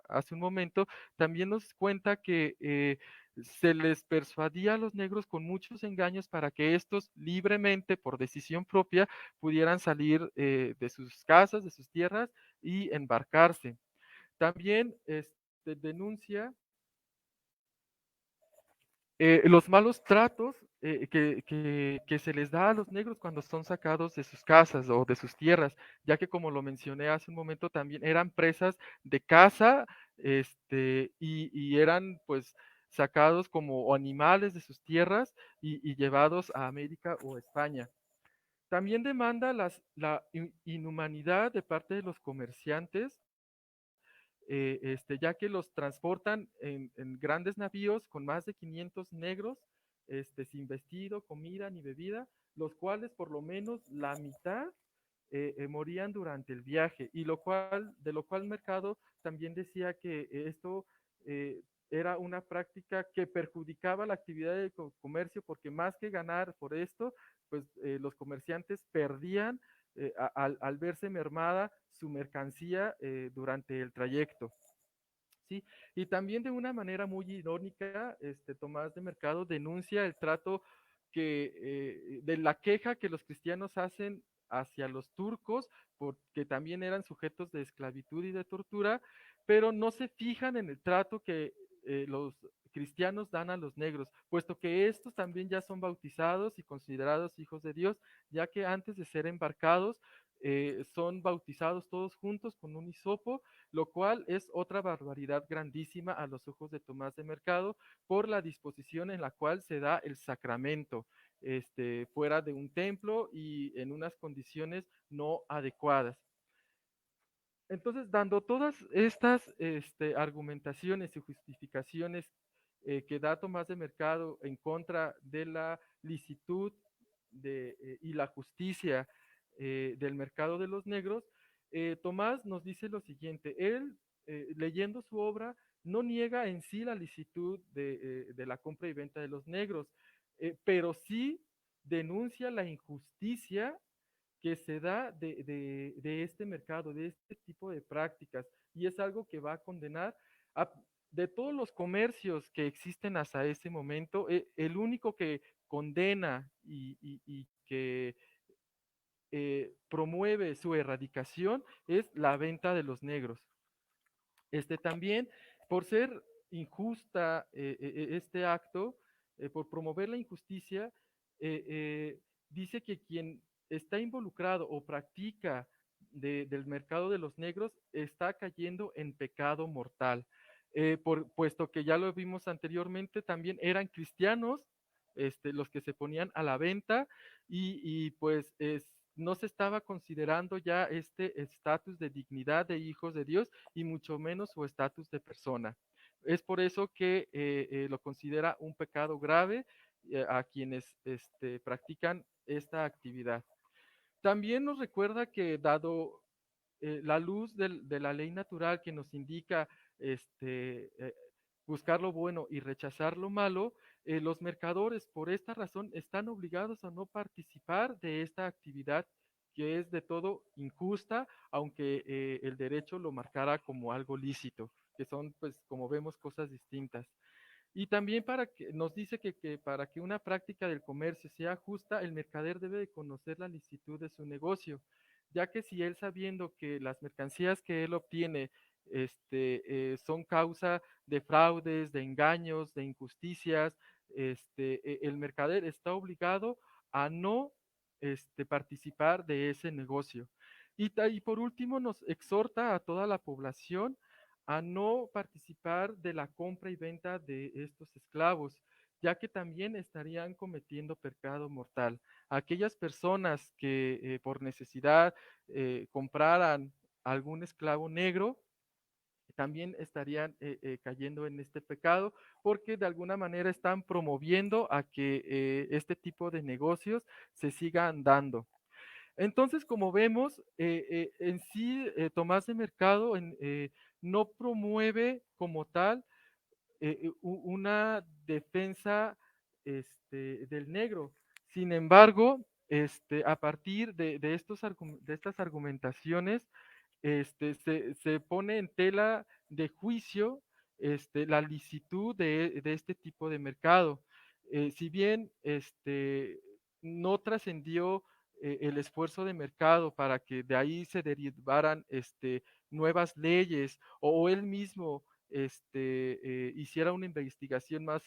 hace un momento, también nos cuenta que se les persuadía a los negros con muchos engaños para que estos libremente, por decisión propia, pudieran salir de sus casas, de sus tierras y embarcarse. También denuncia los malos tratos que se les da a los negros cuando son sacados de sus casas o de sus tierras, ya que como lo mencioné hace un momento, también eran presas de caza y eran pues sacados como animales de sus tierras y llevados a América o España. También demanda la inhumanidad de parte de los comerciantes ya que los transportan en grandes navíos con más de 500 negros, sin vestido, comida ni bebida, los cuales por lo menos la mitad morían durante el viaje, de lo cual Mercado también decía que esto eh, era una práctica que perjudicaba la actividad del comercio, porque más que ganar por esto, pues los comerciantes perdían al verse mermada su mercancía durante el trayecto. ¿Sí? Y también de una manera muy irónica, Tomás de Mercado denuncia el trato de la queja que los cristianos hacen hacia los turcos, porque también eran sujetos de esclavitud y de tortura, pero no se fijan en el trato que los cristianos dan a los negros, puesto que estos también ya son bautizados y considerados hijos de Dios, ya que antes de ser embarcados son bautizados todos juntos con un hisopo, lo cual es otra barbaridad grandísima a los ojos de Tomás de Mercado por la disposición en la cual se da el sacramento, fuera de un templo y en unas condiciones no adecuadas. Entonces, dando todas estas argumentaciones y justificaciones que da Tomás de Mercado en contra de la licitud y la justicia del mercado de los negros, Tomás nos dice lo siguiente: él, leyendo su obra, no niega en sí la licitud de la compra y venta de los negros, pero sí denuncia la injusticia que se da de este mercado, de este tipo de prácticas, y es algo que va a condenar a, de todos los comercios que existen hasta ese momento, el único que condena y que promueve su erradicación es la venta de los negros. También, por ser injusta este acto, por promover la injusticia, dice que quien está involucrado o practica del mercado de los negros está cayendo en pecado mortal, puesto que ya lo vimos anteriormente, también eran cristianos los que se ponían a la venta y pues no se estaba considerando ya este estatus de dignidad de hijos de Dios y mucho menos su estatus de persona. Es por eso que lo considera un pecado grave a quienes practican esta actividad. También nos recuerda que dado la luz de la ley natural que nos indica buscar lo bueno y rechazar lo malo, los mercadores por esta razón están obligados a no participar de esta actividad que es de todo injusta, aunque el derecho lo marcara como algo lícito, que son, pues, como vemos, cosas distintas. Y también nos dice que para que una práctica del comercio sea justa, el mercader debe de conocer la licitud de su negocio, ya que si él, sabiendo que las mercancías que él obtiene son causa de fraudes, de engaños, de injusticias, el mercader está obligado a no participar de ese negocio. Y por último nos exhorta a toda la población a no participar de la compra y venta de estos esclavos, ya que también estarían cometiendo pecado mortal. Aquellas personas que por necesidad compraran algún esclavo negro, también estarían cayendo en este pecado, porque de alguna manera están promoviendo a que este tipo de negocios se sigan dando. Entonces, como vemos, en sí, Tomás de Mercado no promueve como tal una defensa del negro. Sin embargo, a partir de estas argumentaciones, se pone en tela de juicio la licitud de este tipo de mercado. Si bien no trascendió el esfuerzo de mercado para que de ahí se derivaran nuevas leyes o él mismo hiciera una investigación más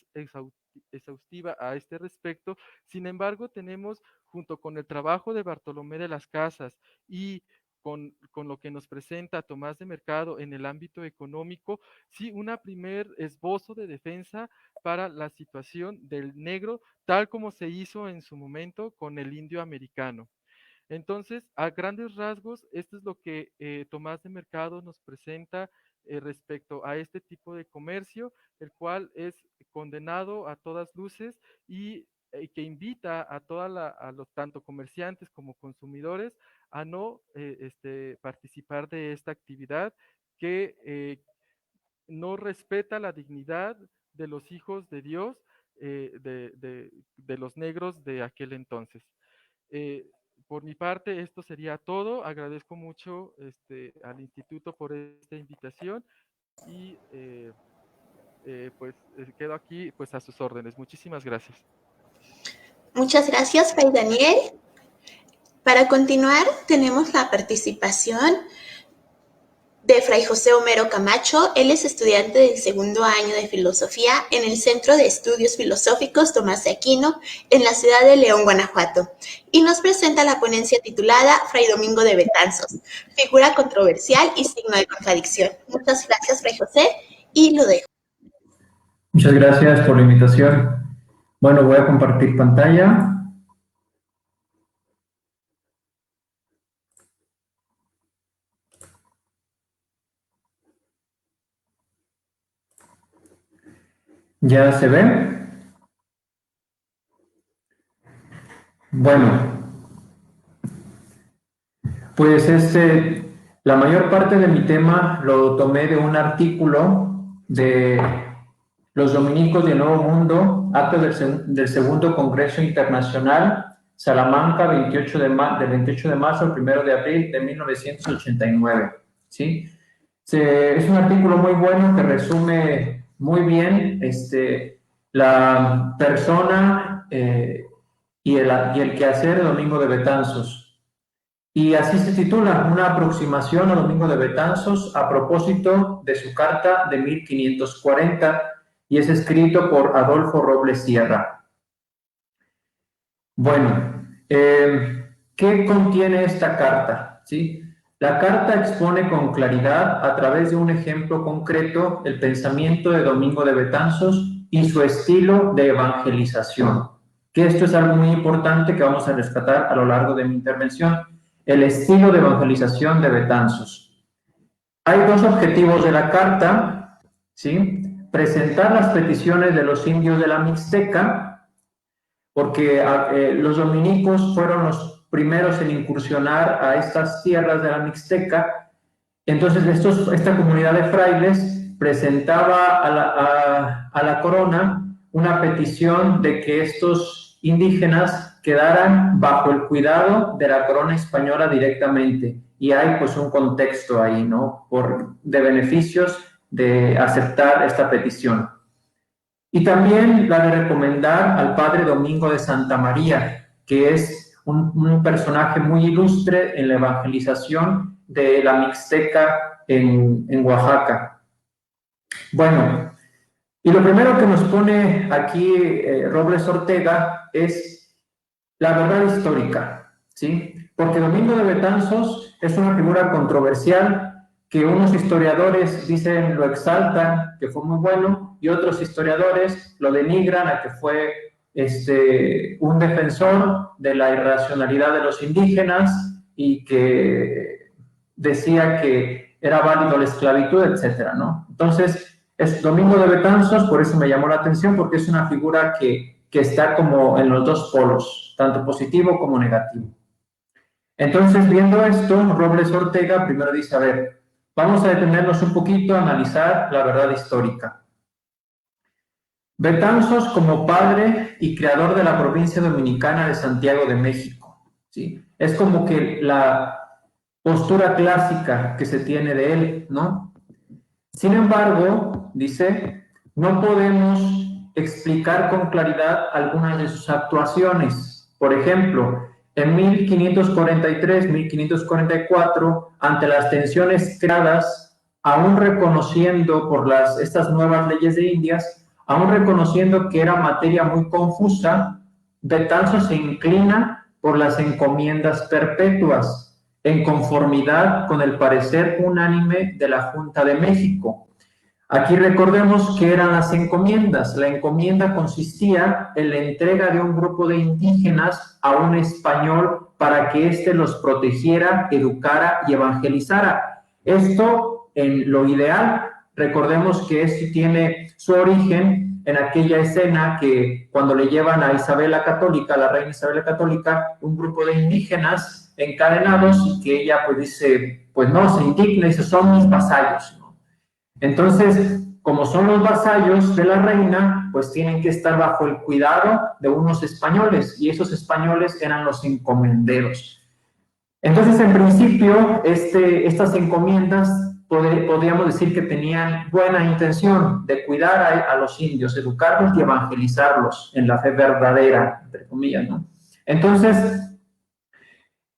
exhaustiva a este respecto. Sin embargo, tenemos, junto con el trabajo de Bartolomé de las Casas y con lo que nos presenta Tomás de Mercado en el ámbito económico, sí, una primer esbozo de defensa para la situación del negro, tal como se hizo en su momento con el indio americano. Entonces, a grandes rasgos, esto es lo que Tomás de Mercado nos presenta respecto a este tipo de comercio, el cual es condenado a todas luces y que invita a los tanto comerciantes como consumidores a no participar de esta actividad que no respeta la dignidad de los hijos de Dios, de los negros de aquel entonces. Por mi parte, esto sería todo. Agradezco mucho al instituto por esta invitación y pues quedo aquí pues a sus órdenes. Muchísimas gracias. Muchas gracias, Fray Daniel. Para continuar, tenemos la participación de Fray José Homero Camacho. Él es estudiante del segundo año de Filosofía en el Centro de Estudios Filosóficos Tomás de Aquino, en la ciudad de León, Guanajuato, y nos presenta la ponencia titulada Fray Domingo de Betanzos, figura controversial y signo de contradicción. Muchas gracias, Fray José, y lo dejo. Muchas gracias por la invitación. Bueno, voy a compartir pantalla. ¿Ya se ve? Bueno, pues la mayor parte de mi tema lo tomé de un artículo de los dominicos del Nuevo Mundo, acto del Segundo Congreso Internacional, Salamanca, del 28 de marzo al 1 de abril de 1989. ¿Sí? Es un artículo muy bueno que resume muy bien la persona y el quehacer de Domingo de Betanzos. Y así se titula, una aproximación a Domingo de Betanzos a propósito de su carta de 1540, y es escrito por Adolfo Robles Sierra. Bueno, ¿qué contiene esta carta? ¿Sí? La carta expone con claridad, a través de un ejemplo concreto, el pensamiento de Domingo de Betanzos y su estilo de evangelización, que esto es algo muy importante que vamos a rescatar a lo largo de mi intervención, el estilo de evangelización de Betanzos. Hay dos objetivos de la carta, ¿sí? Presentar las peticiones de los indios de la Mixteca, porque los dominicos fueron los primeros en incursionar a estas tierras de la Mixteca. Entonces esta comunidad de frailes presentaba a la corona una petición de que estos indígenas quedaran bajo el cuidado de la corona española directamente. Y hay pues un contexto ahí, ¿no? De beneficios de aceptar esta petición. Y también la de recomendar al padre Domingo de Santa María, que es un personaje muy ilustre en la evangelización de la Mixteca en Oaxaca. Bueno, y lo primero que nos pone aquí Robles Ortega es la verdad histórica, ¿sí? Porque Domingo de Betanzos es una figura controversial que unos historiadores dicen lo exaltan, que fue muy bueno, y otros historiadores lo denigran a que fue un defensor de la irracionalidad de los indígenas y que decía que era válido la esclavitud, etcétera, ¿no? Entonces, es Domingo de Betanzos, por eso me llamó la atención, porque es una figura que está como en los dos polos, tanto positivo como negativo. Entonces, viendo esto, Robles Ortega primero dice, a ver, vamos a detenernos un poquito a analizar la verdad histórica. Betanzos como padre y creador de la provincia dominicana de Santiago de México, ¿sí? Es como que la postura clásica que se tiene de él, ¿no? Sin embargo, dice, no podemos explicar con claridad algunas de sus actuaciones. Por ejemplo, en 1543-1544, ante las tensiones creadas, aún reconociendo por estas nuevas leyes de Indias, aún reconociendo que era materia muy confusa, Betanzos se inclina por las encomiendas perpetuas, en conformidad con el parecer unánime de la Junta de México. Aquí recordemos que eran las encomiendas. La encomienda consistía en la entrega de un grupo de indígenas a un español para que éste los protegiera, educara y evangelizara. Esto, en lo ideal, recordemos que esto tiene su origen en aquella escena que cuando le llevan a Isabel la Católica, la reina Isabel la Católica, un grupo de indígenas encadenados y que ella pues dice, pues no, se indigna y dice, son mis vasallos, ¿no? Entonces, como son los vasallos de la reina, pues tienen que estar bajo el cuidado de unos españoles y esos españoles eran los encomenderos. Entonces, en principio, estas encomiendas podríamos decir que tenían buena intención de cuidar a los indios, educarlos y evangelizarlos en la fe verdadera, entre comillas, ¿no? Entonces,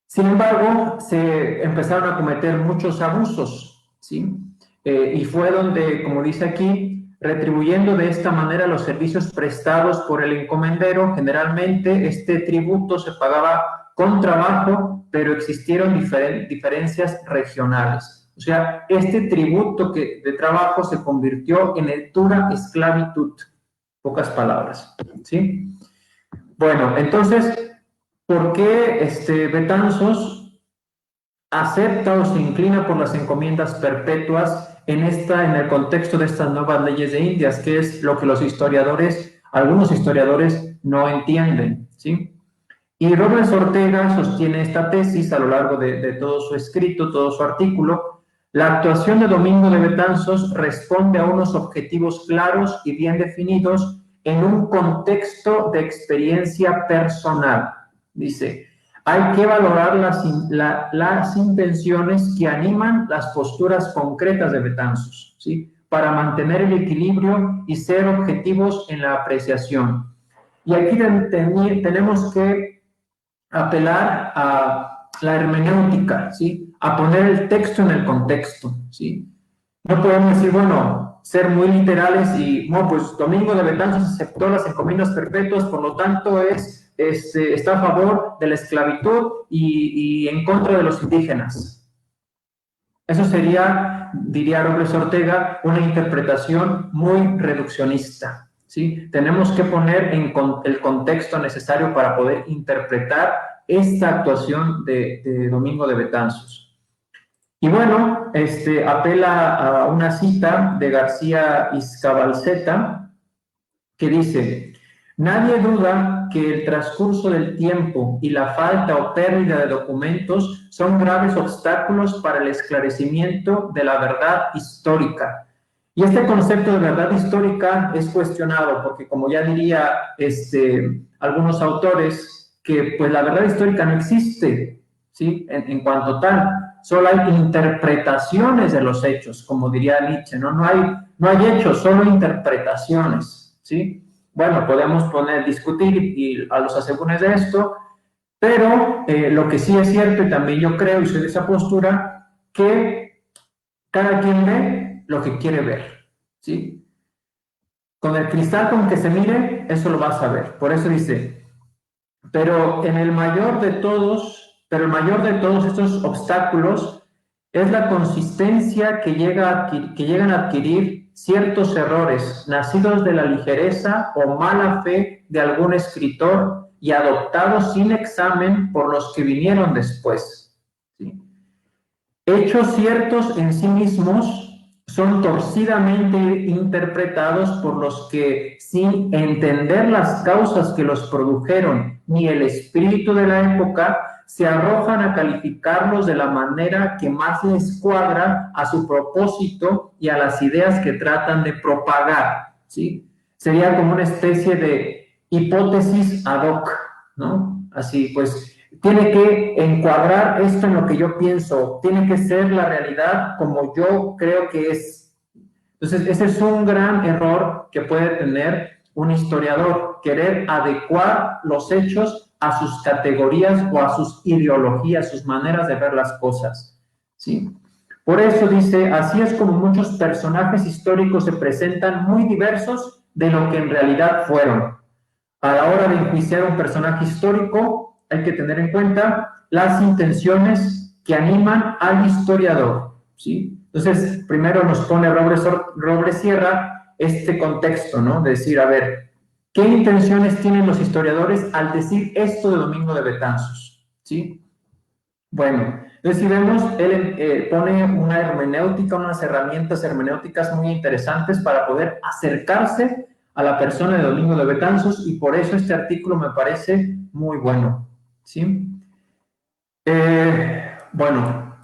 sin embargo, se empezaron a cometer muchos abusos, ¿sí? Y fue donde, como dice aquí, retribuyendo de esta manera los servicios prestados por el encomendero, generalmente este tributo se pagaba con trabajo, pero existieron diferencias regionales. O sea, este tributo de trabajo se convirtió en dura esclavitud, pocas palabras, ¿sí? Bueno, entonces, ¿por qué Betanzos acepta o se inclina por las encomiendas perpetuas en el contexto de estas nuevas leyes de Indias, que es lo que algunos historiadores no entienden, ¿sí? Y Robles Ortega sostiene esta tesis a lo largo de todo su escrito, todo su artículo. La actuación de Domingo de Betanzos responde a unos objetivos claros y bien definidos en un contexto de experiencia personal. Dice, hay que valorar las intenciones que animan las posturas concretas de Betanzos, ¿sí? Para mantener el equilibrio y ser objetivos en la apreciación. Y aquí tenemos que apelar a la hermenéutica, ¿sí? A poner el texto en el contexto, ¿sí? No podemos decir, bueno, ser muy literales y, no, pues Domingo de Betanzos aceptó las encomiendas perpetuas, por lo tanto está a favor de la esclavitud y en contra de los indígenas. Eso sería, diría Robles Ortega, una interpretación muy reduccionista, ¿sí? Tenemos que poner el contexto necesario para poder interpretar esta actuación de Domingo de Betanzos. Y bueno, apela a una cita de García Iscabalceta que dice: nadie duda que el transcurso del tiempo y la falta o pérdida de documentos son graves obstáculos para el esclarecimiento de la verdad histórica. Y este concepto de verdad histórica es cuestionado porque, como ya diría algunos autores, que pues la verdad histórica no existe, ¿sí? En cuanto tal, solo hay interpretaciones de los hechos, como diría Nietzsche, ¿no? No hay hechos, solo interpretaciones, ¿sí? Bueno, podemos discutir y a los asegúnes de esto, pero lo que sí es cierto, y también yo creo y soy de esa postura, que cada quien ve lo que quiere ver, ¿sí? Con el cristal con que se mire, eso lo vas a ver. Por eso dice, pero el mayor de todos estos obstáculos es la consistencia que llegan a adquirir ciertos errores nacidos de la ligereza o mala fe de algún escritor y adoptados sin examen por los que vinieron después, ¿sí? Hechos ciertos en sí mismos son torcidamente interpretados por los que, sin entender las causas que los produjeron ni el espíritu de la época, se arrojan a calificarlos de la manera que más les cuadra a su propósito y a las ideas que tratan de propagar, ¿sí? Sería como una especie de hipótesis ad hoc, ¿no? Así, pues, tiene que encuadrar esto en lo que yo pienso, tiene que ser la realidad como yo creo que es. Entonces, ese es un gran error que puede tener un historiador, querer adecuar los hechos a sus categorías o a sus ideologías, sus maneras de ver las cosas, ¿sí? Por eso dice, así es como muchos personajes históricos se presentan muy diversos de lo que en realidad fueron. A la hora de enjuiciar un personaje histórico, hay que tener en cuenta las intenciones que animan al historiador, ¿sí? Entonces, primero nos pone Robles Sierra este contexto, ¿no? De decir, a ver, ¿qué intenciones tienen los historiadores al decir esto de Domingo de Betanzos? ¿Sí? Bueno, entonces si vemos, él pone una hermenéutica, unas herramientas hermenéuticas muy interesantes para poder acercarse a la persona de Domingo de Betanzos, y por eso este artículo me parece muy bueno, ¿sí? Bueno,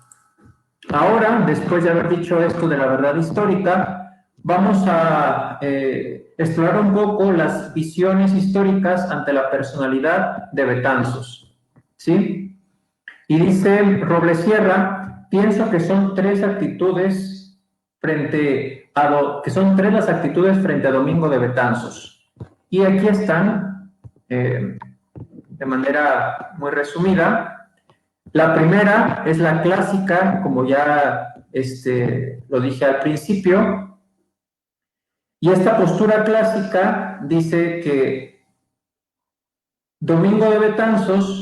ahora, después de haber dicho esto de la verdad histórica, vamos a explorar un poco las visiones históricas ante la personalidad de Betanzos, ¿sí? Y dice Robles Sierra, pienso que son tres actitudes las actitudes frente a Domingo de Betanzos. Y aquí están, de manera muy resumida. La primera es la clásica, como ya lo dije al principio, y esta postura clásica dice que Domingo de Betanzos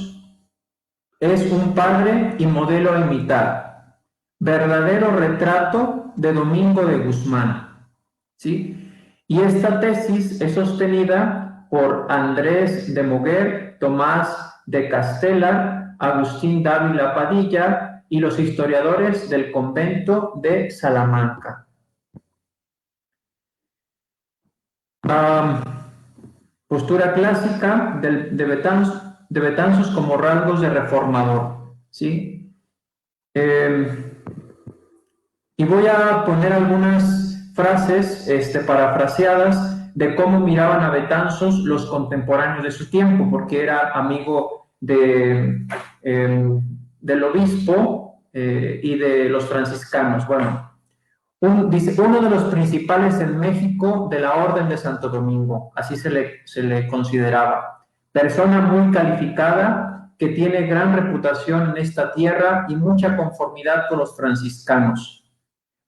es un padre y modelo a imitar, verdadero retrato de Domingo de Guzmán, ¿sí? Y esta tesis es sostenida por Andrés de Moguer, Tomás de Castella, Agustín Dávila Padilla y los historiadores del convento de Salamanca. Postura clásica de Betanzos como rasgos de reformador, ¿sí? Y voy a poner algunas frases parafraseadas de cómo miraban a Betanzos los contemporáneos de su tiempo, porque era amigo del obispo y de los franciscanos. Bueno, dice, uno de los principales en México de la Orden de Santo Domingo, así se le consideraba. Persona muy calificada, que tiene gran reputación en esta tierra y mucha conformidad con los franciscanos.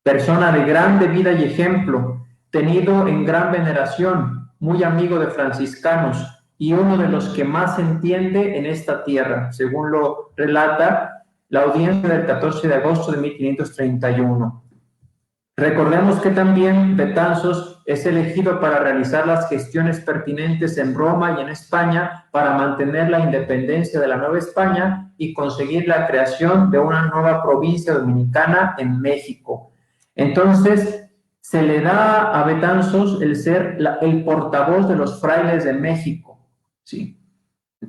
Persona de grande vida y ejemplo, tenido en gran veneración, muy amigo de franciscanos y uno de los que más entiende en esta tierra, según lo relata la audiencia del 14 de agosto de 1531. Recordemos que también Betanzos es elegido para realizar las gestiones pertinentes en Roma y en España para mantener la independencia de la Nueva España y conseguir la creación de una nueva provincia dominicana en México. Entonces, se le da a Betanzos el ser el portavoz de los frailes de México, ¿sí?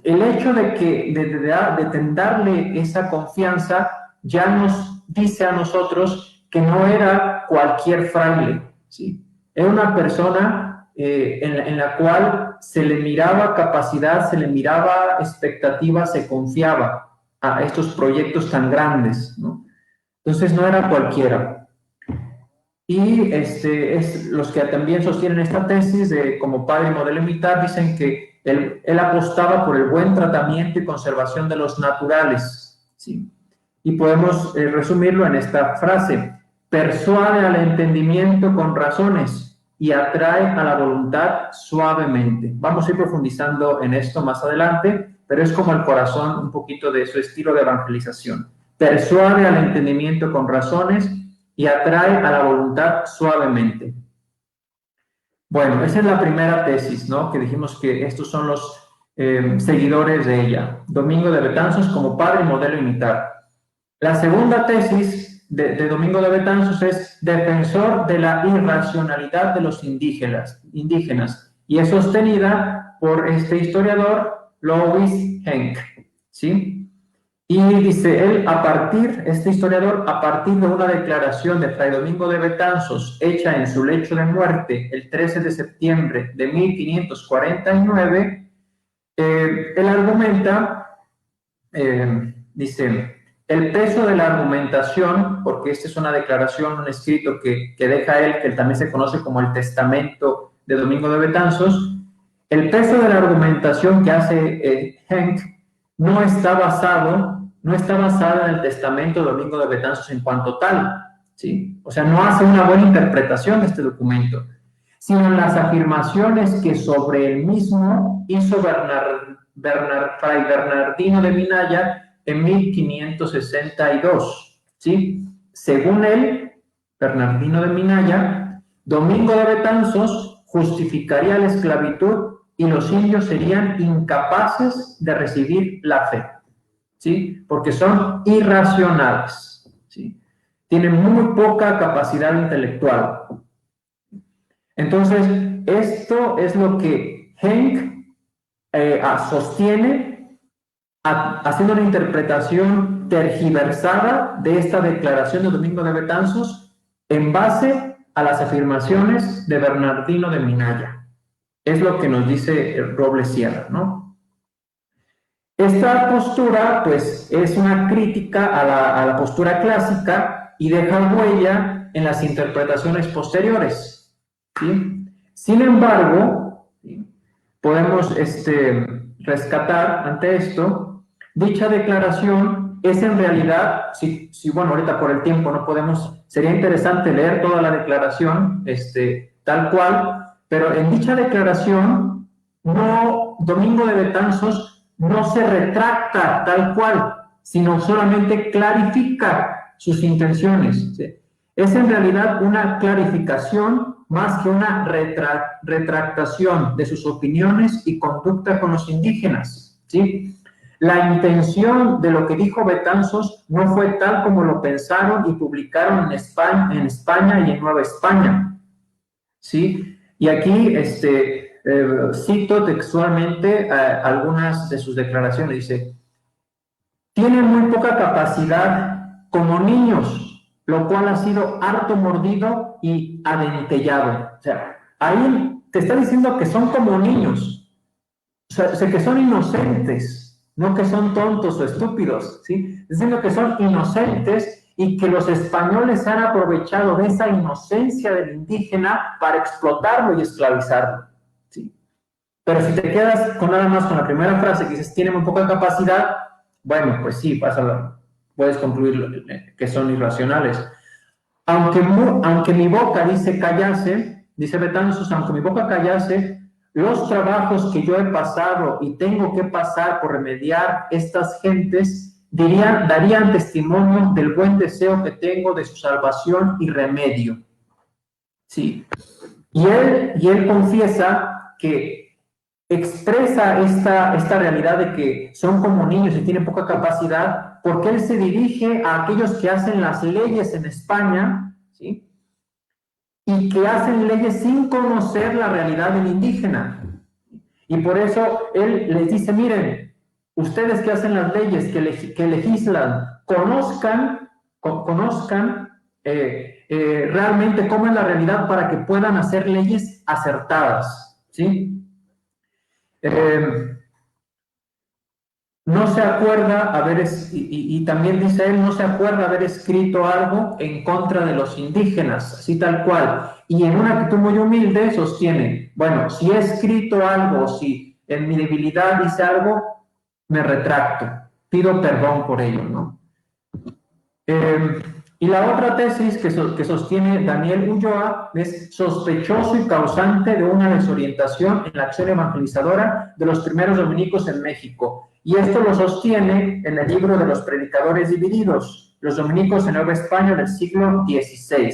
El hecho de darle esa confianza ya nos dice a nosotros que no era cualquier fraile, ¿sí? Era una persona en la cual se le miraba capacidad, se le miraba expectativa, se confiaba a estos proyectos tan grandes, ¿no? Entonces no era cualquiera. Y los que también sostienen esta tesis como padre modelo militar dicen que él apostaba por el buen tratamiento y conservación de los naturales, ¿sí? Y podemos resumirlo en esta frase: persuade al entendimiento con razones y atrae a la voluntad suavemente. Vamos a ir profundizando en esto más adelante, pero es como el corazón un poquito de su estilo de evangelización. Persuade al entendimiento con razones y atrae a la voluntad suavemente. Bueno, esa es la primera tesis, ¿no? Que dijimos que estos son los seguidores de ella. Domingo de Betanzos como padre y modelo a imitar. La segunda tesis de Domingo de Betanzos es defensor de la irracionalidad de los indígenas y es sostenida por este historiador Louis Henck, ¿sí? Y dice él, este historiador, a partir de una declaración de Fray Domingo de Betanzos hecha en su lecho de muerte el 13 de septiembre de 1549, él argumenta, dice, el peso de la argumentación, porque esta es una declaración, un escrito que deja él, que también se conoce como el testamento de Domingo de Betanzos, el peso de la argumentación que hace Henck no está basada en el testamento de Domingo de Betanzos en cuanto tal, ¿sí? O sea, no hace una buena interpretación de este documento, sino en las afirmaciones que sobre el mismo hizo Fray Bernardino de Minaya en 1562, ¿sí? Según él, Bernardino de Minaya, Domingo de Betanzos justificaría la esclavitud y los indios serían incapaces de recibir la fe, ¿sí? Porque son irracionales, ¿sí? Tienen muy poca capacidad intelectual. Entonces, esto es lo que Henck sostiene haciendo una interpretación tergiversada de esta declaración de Domingo de Betanzos en base a las afirmaciones de Bernardino de Minaya. Es lo que nos dice Robles Sierra, ¿no? Esta postura, pues, es una crítica a la postura clásica y deja huella en las interpretaciones posteriores, ¿sí? Sin embargo, ¿sí?, podemos rescatar ante esto, dicha declaración es en realidad, bueno, ahorita por el tiempo no podemos, sería interesante leer toda la declaración, tal cual, pero en dicha declaración, Domingo de Betanzos no se retracta tal cual, sino solamente clarifica sus intenciones, ¿sí? Es en realidad una clarificación más que una retractación de sus opiniones y conducta con los indígenas, ¿sí? La intención de lo que dijo Betanzos no fue tal como lo pensaron y publicaron en España y en Nueva España, ¿sí? Y aquí cito textualmente algunas de sus declaraciones. Dice, tienen muy poca capacidad como niños, lo cual ha sido harto mordido y adentellado. O sea, ahí te está diciendo que son como niños, o sea, que son inocentes, no que son tontos o estúpidos, ¿sí? Diciendo que son inocentes y que los españoles se han aprovechado de esa inocencia del indígena para explotarlo y esclavizarlo, ¿sí? Pero si te quedas nada más con la primera frase que dices, tiene muy poca capacidad, bueno, pues sí, puedes concluir que son irracionales. Aunque mi boca dice callase, dice Betanzos, aunque mi boca callase, los trabajos que yo he pasado y tengo que pasar por remediar estas gentes darían testimonio del buen deseo que tengo de su salvación y remedio. Sí. Y él confiesa que expresa esta realidad de que son como niños y tienen poca capacidad, porque él se dirige a aquellos que hacen las leyes en España, ¿sí? Y que hacen leyes sin conocer la realidad del indígena. Y por eso él les dice, miren, ustedes que hacen las leyes, que legislan, conozcan realmente cómo es la realidad para que puedan hacer leyes acertadas, ¿sí? No se acuerda y también dice él, no se acuerda haber escrito algo en contra de los indígenas, así tal cual. Y en una actitud muy humilde sostiene, bueno, si he escrito algo, si en mi debilidad hice algo, me retracto, pido perdón por ello, ¿no? Y la otra tesis que sostiene Daniel Ulloa es sospechoso y causante de una desorientación en la acción evangelizadora de los primeros dominicos en México. Y esto lo sostiene en el libro de los predicadores divididos, los dominicos en Nueva España del siglo XVI.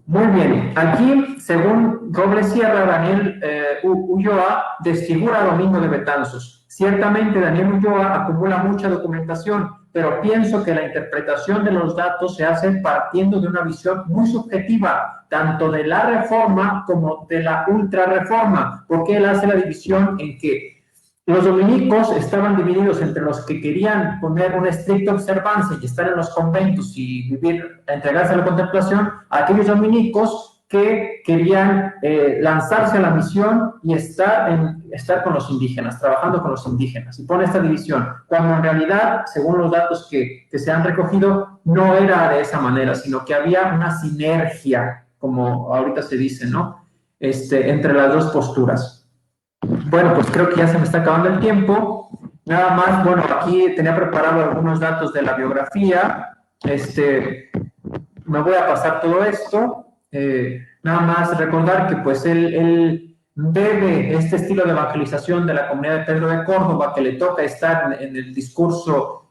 Muy bien, aquí, según Robles Sierra, Daniel Ulloa desfigura a Domingo de Betanzos. Ciertamente Daniel Ulloa acumula mucha documentación, pero pienso que la interpretación de los datos se hace partiendo de una visión muy subjetiva, tanto de la reforma como de la ultrarreforma, porque él hace la división en que los dominicos estaban divididos entre los que querían poner una estricta observancia y estar en los conventos y vivir, entregarse a la contemplación, a aquellos dominicos que querían lanzarse a la misión y estar con los indígenas, trabajando con los indígenas. Y pone esta división, cuando en realidad, según los datos que se han recogido, no era de esa manera, sino que había una sinergia, como ahorita se dice, ¿no? Entre las dos posturas. Bueno, pues creo que ya se me está acabando el tiempo. Nada más, bueno, aquí tenía preparado algunos datos de la biografía. Me voy a pasar todo esto. Nada más recordar que pues él bebe este estilo de evangelización de la comunidad de Pedro de Córdoba, que le toca estar en el discurso,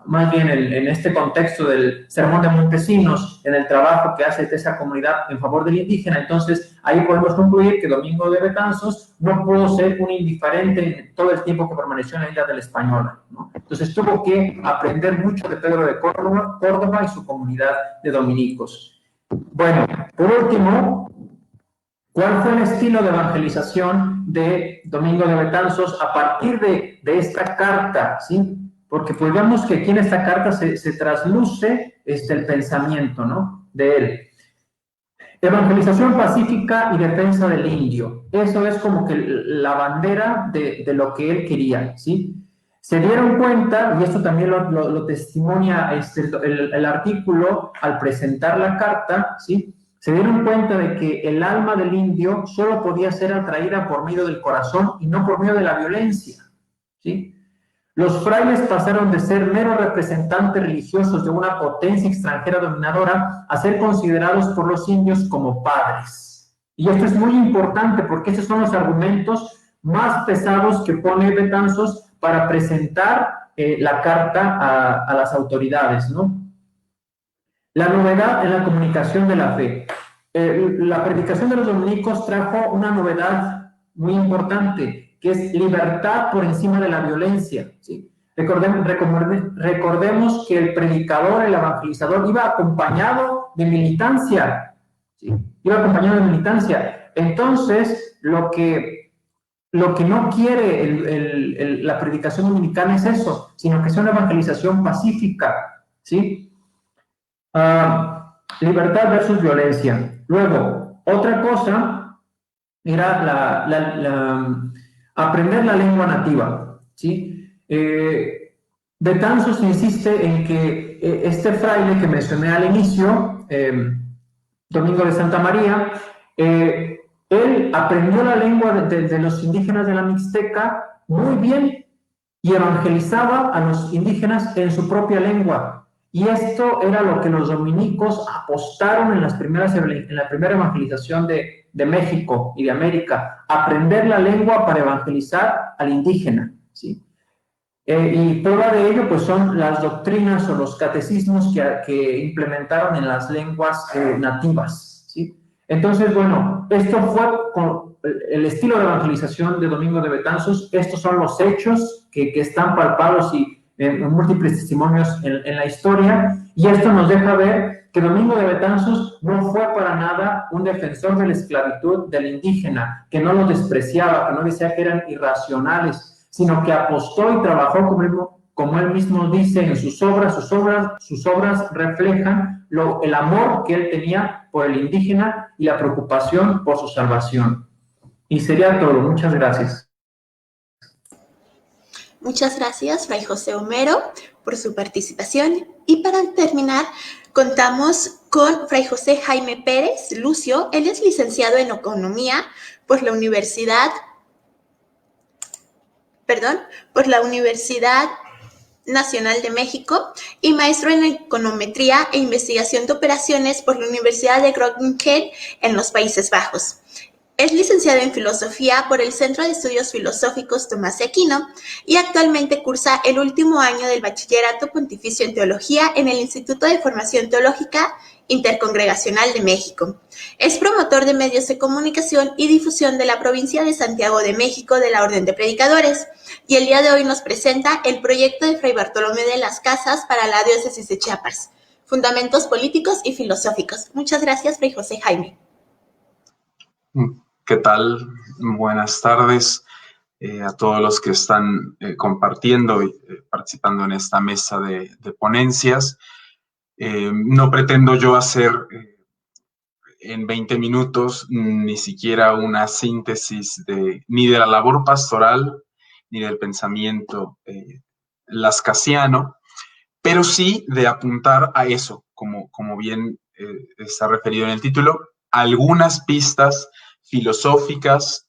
más bien en este contexto del Sermón de Montesinos, en el trabajo que hace esa comunidad en favor del indígena. Entonces, ahí podemos concluir que Domingo de Betanzos no pudo ser un indiferente en todo el tiempo que permaneció en la isla de la Española, ¿no? Entonces, tuvo que aprender mucho de Pedro de Córdoba y su comunidad de dominicos. Bueno, por último, ¿cuál fue el estilo de evangelización de Domingo de Betanzos a partir de esta carta? ¿Sí? Porque pues vemos que aquí en esta carta se trasluce el pensamiento, ¿no?, de él. Evangelización pacífica y defensa del indio. Eso es como que la bandera de lo que él quería, ¿sí? Se dieron cuenta, y esto también lo testimonia el artículo al presentar la carta, ¿sí? Se dieron cuenta de que el alma del indio solo podía ser atraída por medio del corazón y no por medio de la violencia, ¿sí? Los frailes pasaron de ser meros representantes religiosos de una potencia extranjera dominadora a ser considerados por los indios como padres. Y esto es muy importante porque estos son los argumentos más pesados que pone Betanzos para presentar la carta a las autoridades, ¿no? La novedad en la comunicación de la fe. La predicación de los dominicos trajo una novedad muy importante, que es libertad por encima de la violencia, ¿sí? Recordemos que el predicador, el evangelizador, iba acompañado de militancia, ¿sí? Iba acompañado de militancia. Entonces, lo que no quiere la predicación dominicana es eso, sino que sea una evangelización pacífica, ¿sí? Libertad versus violencia. Luego, otra cosa era aprender la lengua nativa, ¿sí? Betanzos insiste en que este fraile que mencioné al inicio, Domingo de Santa María, él aprendió la lengua de los indígenas de la Mixteca muy bien y evangelizaba a los indígenas en su propia lengua. Y esto era lo que los dominicos apostaron en la primera evangelización de México y de América, aprender la lengua para evangelizar al indígena, ¿sí? Y prueba de ello pues son las doctrinas o los catecismos que implementaron en las lenguas nativas, ¿sí? Entonces, bueno, esto fue con el estilo de evangelización de Domingo de Betanzos. Estos son los hechos que están palpados y en múltiples testimonios en la historia, y esto nos deja ver que Domingo de Betanzos no fue para nada un defensor de la esclavitud del indígena, que no los despreciaba, que no decía que eran irracionales, sino que apostó y trabajó como él mismo dice en sus obras. Sus obras reflejan el amor que él tenía por el indígena y la preocupación por su salvación. Y sería todo. Muchas gracias. Muchas gracias, Fray José Homero, por su participación. Y para terminar, contamos con Fray José Jaime Pérez Lucio. Él es licenciado en Economía por la Universidad Nacional de México y maestro en Econometría e Investigación de Operaciones por la Universidad de Groningen en los Países Bajos. Es licenciado en Filosofía por el Centro de Estudios Filosóficos Tomás de Aquino y actualmente cursa el último año del Bachillerato Pontificio en Teología en el Instituto de Formación Teológica Intercongregacional de México. Es promotor de medios de comunicación y difusión de la provincia de Santiago de México de la Orden de Predicadores, y el día de hoy nos presenta el proyecto de Fray Bartolomé de las Casas para la Diócesis de Chiapas, Fundamentos Políticos y Filosóficos. Muchas gracias, Fray José Jaime. ¿Qué tal? Buenas tardes a todos los que están compartiendo y participando en esta mesa de ponencias. No pretendo yo hacer en 20 minutos ni siquiera una síntesis ni de la labor pastoral ni del pensamiento lascasiano, pero sí de apuntar a eso, como bien está referido en el título, algunas pistas filosóficas,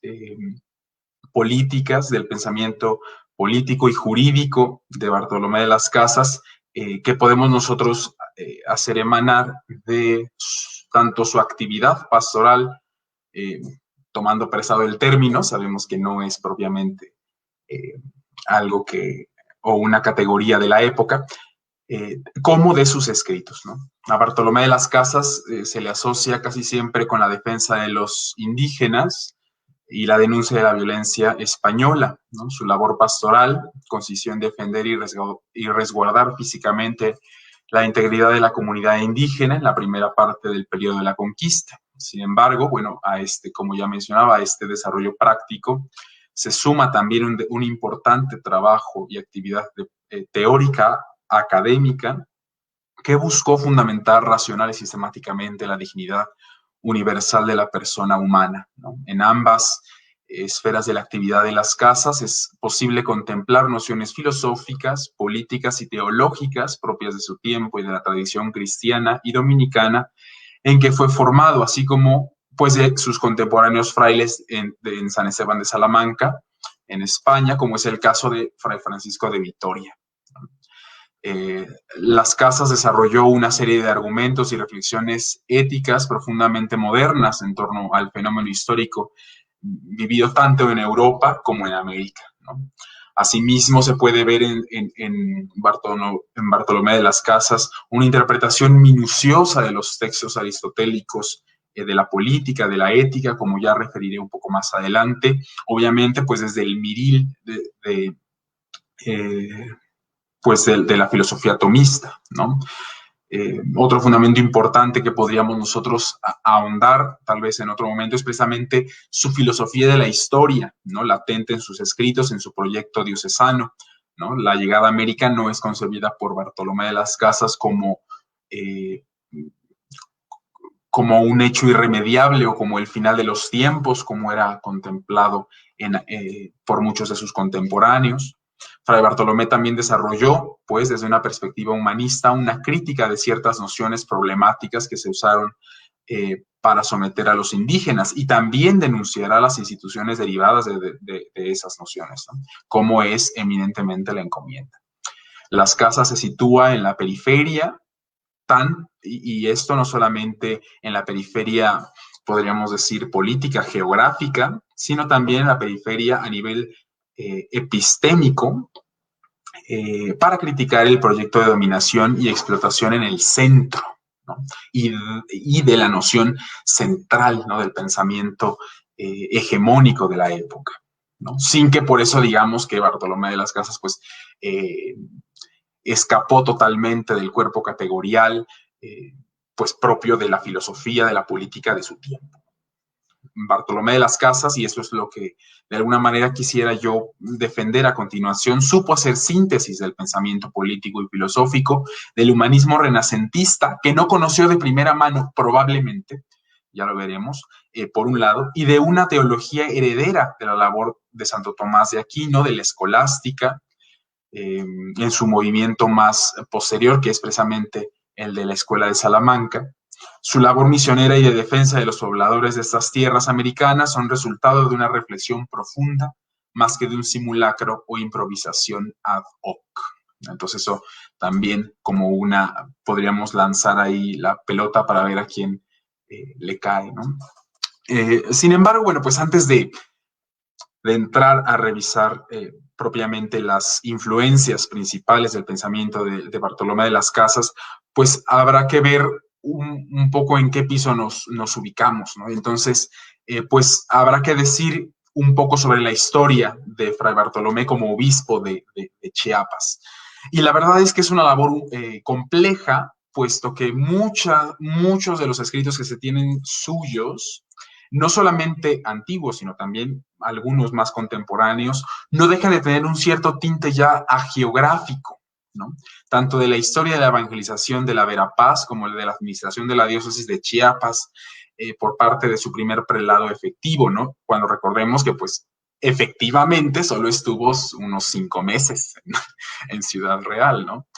políticas del pensamiento político y jurídico de Bartolomé de las Casas, que podemos nosotros hacer emanar de tanto su actividad pastoral, tomando prestado el término, sabemos que no es propiamente algo o una categoría de la época, como de sus escritos, ¿no? A Bartolomé de las Casas se le asocia casi siempre con la defensa de los indígenas y la denuncia de la violencia española, ¿no? Su labor pastoral consistió en defender y resguardar físicamente la integridad de la comunidad indígena en la primera parte del periodo de la conquista. Sin embargo, bueno, como ya mencionaba, a este desarrollo práctico se suma también un importante trabajo y actividad teórica académica que buscó fundamentar racional y sistemáticamente la dignidad universal de la persona humana, ¿no? En ambas esferas de la actividad de las casas es posible contemplar nociones filosóficas, políticas y teológicas propias de su tiempo y de la tradición cristiana y dominicana en que fue formado, así como pues, de sus contemporáneos frailes en San Esteban de Salamanca, en España, como es el caso de Fray Francisco de Vitoria. Las Casas desarrolló una serie de argumentos y reflexiones éticas profundamente modernas en torno al fenómeno histórico vivido tanto en Europa como en América, ¿no? Asimismo, se puede ver en Bartolomé de las Casas una interpretación minuciosa de los textos aristotélicos de la política, de la ética, como ya referiré un poco más adelante, obviamente pues desde el miril de la filosofía tomista, ¿no? Otro fundamento importante que podríamos nosotros ahondar, tal vez en otro momento, es precisamente su filosofía de la historia, ¿no? Latente en sus escritos, en su proyecto diocesano, ¿no? La llegada a América no es concebida por Bartolomé de las Casas como un hecho irremediable o como el final de los tiempos, como era contemplado por muchos de sus contemporáneos. Fray Bartolomé también desarrolló, pues, desde una perspectiva humanista, una crítica de ciertas nociones problemáticas que se usaron para someter a los indígenas y también denunciará las instituciones derivadas de esas nociones, ¿no? Como es eminentemente la encomienda. Las Casas se sitúa en la periferia, y esto no solamente en la periferia, podríamos decir, política, geográfica, sino también en la periferia a nivel epistémico, para criticar el proyecto de dominación y explotación en el centro, ¿no? Y de la noción central, ¿no? Del pensamiento hegemónico de la época, ¿no? Sin que por eso digamos que Bartolomé de las Casas, pues, escapó totalmente del cuerpo categorial, pues, propio de la filosofía, de la política de su tiempo. Bartolomé de las Casas, y eso es lo que de alguna manera quisiera yo defender a continuación, supo hacer síntesis del pensamiento político y filosófico del humanismo renacentista, que no conoció de primera mano probablemente, ya lo veremos, por un lado, y de una teología heredera de la labor de Santo Tomás de Aquino, de la escolástica, en su movimiento más posterior, que es precisamente el de la Escuela de Salamanca. Su labor misionera y de defensa de los pobladores de estas tierras americanas son resultado de una reflexión profunda, más que de un simulacro o improvisación ad hoc. Entonces eso también como una, podríamos lanzar ahí la pelota para ver a quién le cae, ¿no? Sin embargo, bueno, pues antes de entrar a revisar propiamente las influencias principales del pensamiento de Bartolomé de las Casas, pues habrá que ver un poco en qué piso nos ubicamos, ¿no? Entonces, pues habrá que decir un poco sobre la historia de Fray Bartolomé como obispo de Chiapas. Y la verdad es que es una labor compleja, puesto que muchos de los escritos que se tienen suyos, no solamente antiguos, sino también algunos más contemporáneos, no dejan de tener un cierto tinte ya agiográfico, ¿no? Tanto de la historia de la evangelización de la Verapaz como de la administración de la diócesis de Chiapas por parte de su primer prelado efectivo, ¿no? Cuando recordemos que, pues, efectivamente solo estuvo unos 5 meses en Ciudad Real, ¿no?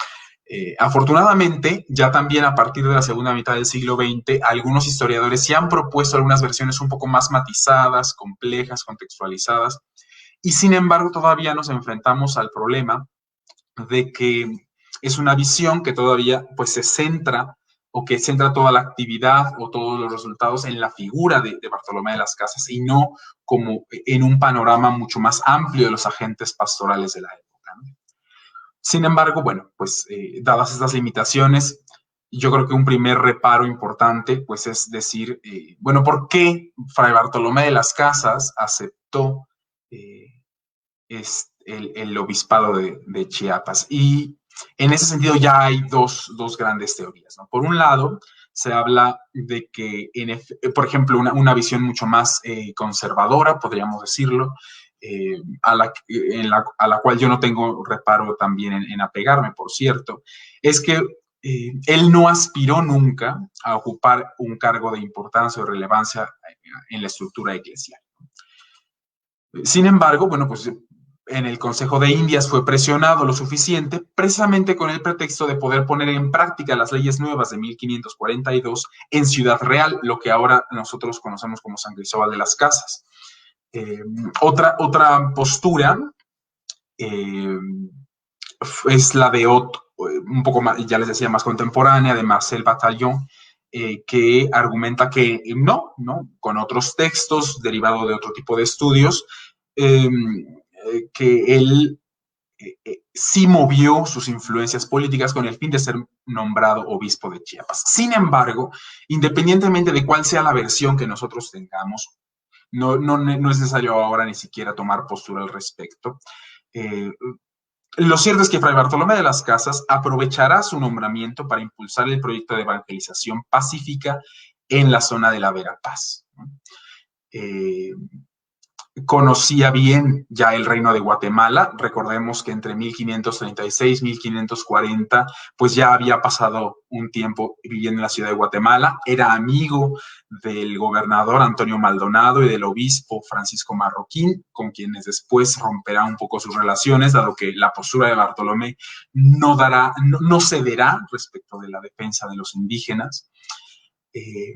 Afortunadamente, ya también a partir de la segunda mitad del siglo XX, algunos historiadores sí han propuesto algunas versiones un poco más matizadas, complejas, contextualizadas, y sin embargo todavía nos enfrentamos al problema de que es una visión que todavía pues se centra o que centra toda la actividad o todos los resultados en la figura de Bartolomé de las Casas y no como en un panorama mucho más amplio de los agentes pastorales de la época, ¿no? Sin embargo, bueno, pues dadas estas limitaciones, yo creo que un primer reparo importante, pues es decir, bueno, ¿por qué Fray Bartolomé de las Casas aceptó el obispado de Chiapas? Y en ese sentido ya hay dos grandes teorías, ¿no? Por un lado, se habla de que, por ejemplo, una visión mucho más conservadora, podríamos decirlo, a la cual yo no tengo reparo también en apegarme, por cierto, es que él no aspiró nunca a ocupar un cargo de importancia o relevancia en la estructura eclesial. Sin embargo, bueno, pues en el Consejo de Indias fue presionado lo suficiente, precisamente con el pretexto de poder poner en práctica las leyes nuevas de 1542 en Ciudad Real, lo que ahora nosotros conocemos como San Cristóbal de las Casas. Otra postura es la de un poco más, ya les decía, más contemporánea, de Marcel Bataillon, que argumenta que no, con otros textos derivados de otro tipo de estudios, que él sí movió sus influencias políticas con el fin de ser nombrado obispo de Chiapas. Sin embargo, independientemente de cuál sea la versión que nosotros tengamos, no es necesario ahora ni siquiera tomar postura al respecto. Lo cierto es que Fray Bartolomé de las Casas aprovechará su nombramiento para impulsar el proyecto de evangelización pacífica en la zona de la Verapaz. Conocía bien ya el reino de Guatemala. Recordemos que entre 1536 y 1540, pues ya había pasado un tiempo viviendo en la ciudad de Guatemala. Era amigo del gobernador Antonio Maldonado y del obispo Francisco Marroquín, con quienes después romperá un poco sus relaciones, dado que la postura de Bartolomé no cederá respecto de la defensa de los indígenas.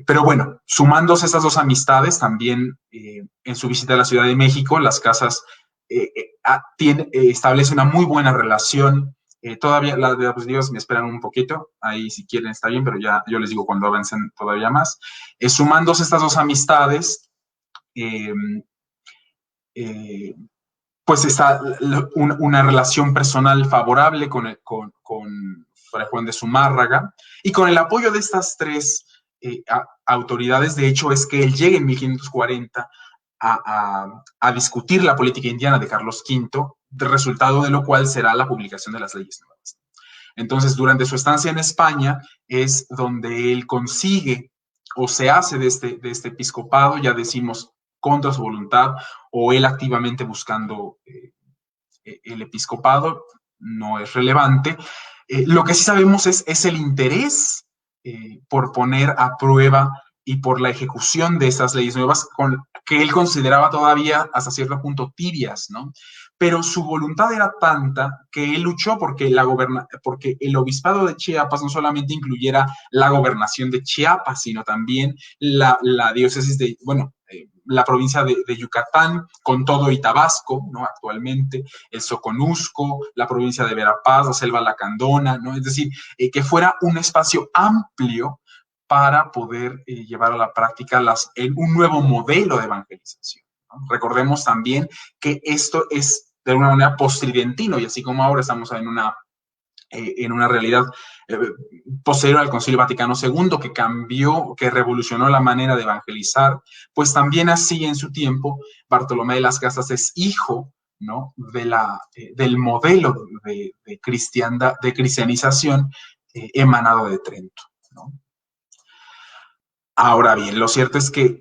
Pero bueno, sumándose estas dos amistades, también en su visita a la Ciudad de México, las Casas establece una muy buena relación. Todavía las diapositivas me esperan un poquito, ahí si quieren está bien, pero ya yo les digo cuando avancen todavía más. Sumándose estas dos amistades, pues está una relación personal favorable con Fray Juan de Zumárraga, y con el apoyo de estas tres autoridades, de hecho, es que él llega en 1540 a discutir la política indiana de Carlos V, resultado de lo cual será la publicación de las leyes nuevas. Entonces, durante su estancia en España es donde él consigue o se hace de este episcopado, ya decimos, contra su voluntad, o él activamente buscando el episcopado, no es relevante. Lo que sí sabemos es el interés por poner a prueba y por la ejecución de esas leyes nuevas que él consideraba todavía hasta cierto punto tibias, ¿no? Pero su voluntad era tanta que él luchó porque el obispado de Chiapas no solamente incluyera la gobernación de Chiapas, sino también la diócesis de, la provincia de Yucatán, con todo y Tabasco, ¿no? Actualmente, el Soconusco, la provincia de Verapaz, la Selva Lacandona, ¿no? Es decir, que fuera un espacio amplio para poder llevar a la práctica un nuevo modelo de evangelización, ¿no? Recordemos también que esto es de alguna manera postridentino, y así como ahora estamos en una realidad posterior al Concilio Vaticano II, que cambió, que revolucionó la manera de evangelizar, pues también así en su tiempo Bartolomé de las Casas es hijo, ¿no? del modelo de cristianización emanado de Trento, ¿no? Ahora bien, lo cierto es que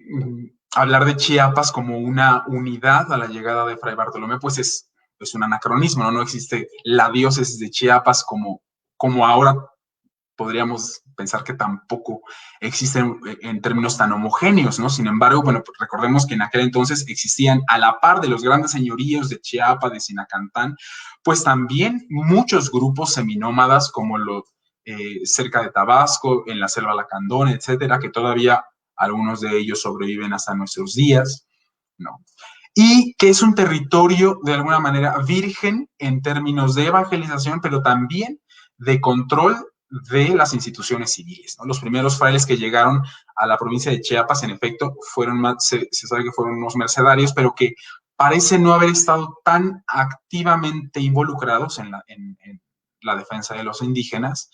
hablar de Chiapas como una unidad a la llegada de Fray Bartolomé, pues es un anacronismo, ¿no? No existe la diócesis de Chiapas como ahora podríamos pensar que tampoco existen en términos tan homogéneos, ¿no? Sin embargo, pues recordemos que en aquel entonces existían, a la par de los grandes señoríos de Chiapas, de Sinacantán, pues también muchos grupos seminómadas como cerca de Tabasco, en la Selva Lacandona, etcétera, que todavía algunos de ellos sobreviven hasta nuestros días, ¿no? Y que es un territorio de alguna manera virgen en términos de evangelización, pero también de control de las instituciones civiles, ¿no? Los primeros frailes que llegaron a la provincia de Chiapas, en efecto, se sabe que fueron unos mercedarios, pero que parecen no haber estado tan activamente involucrados en la defensa de los indígenas.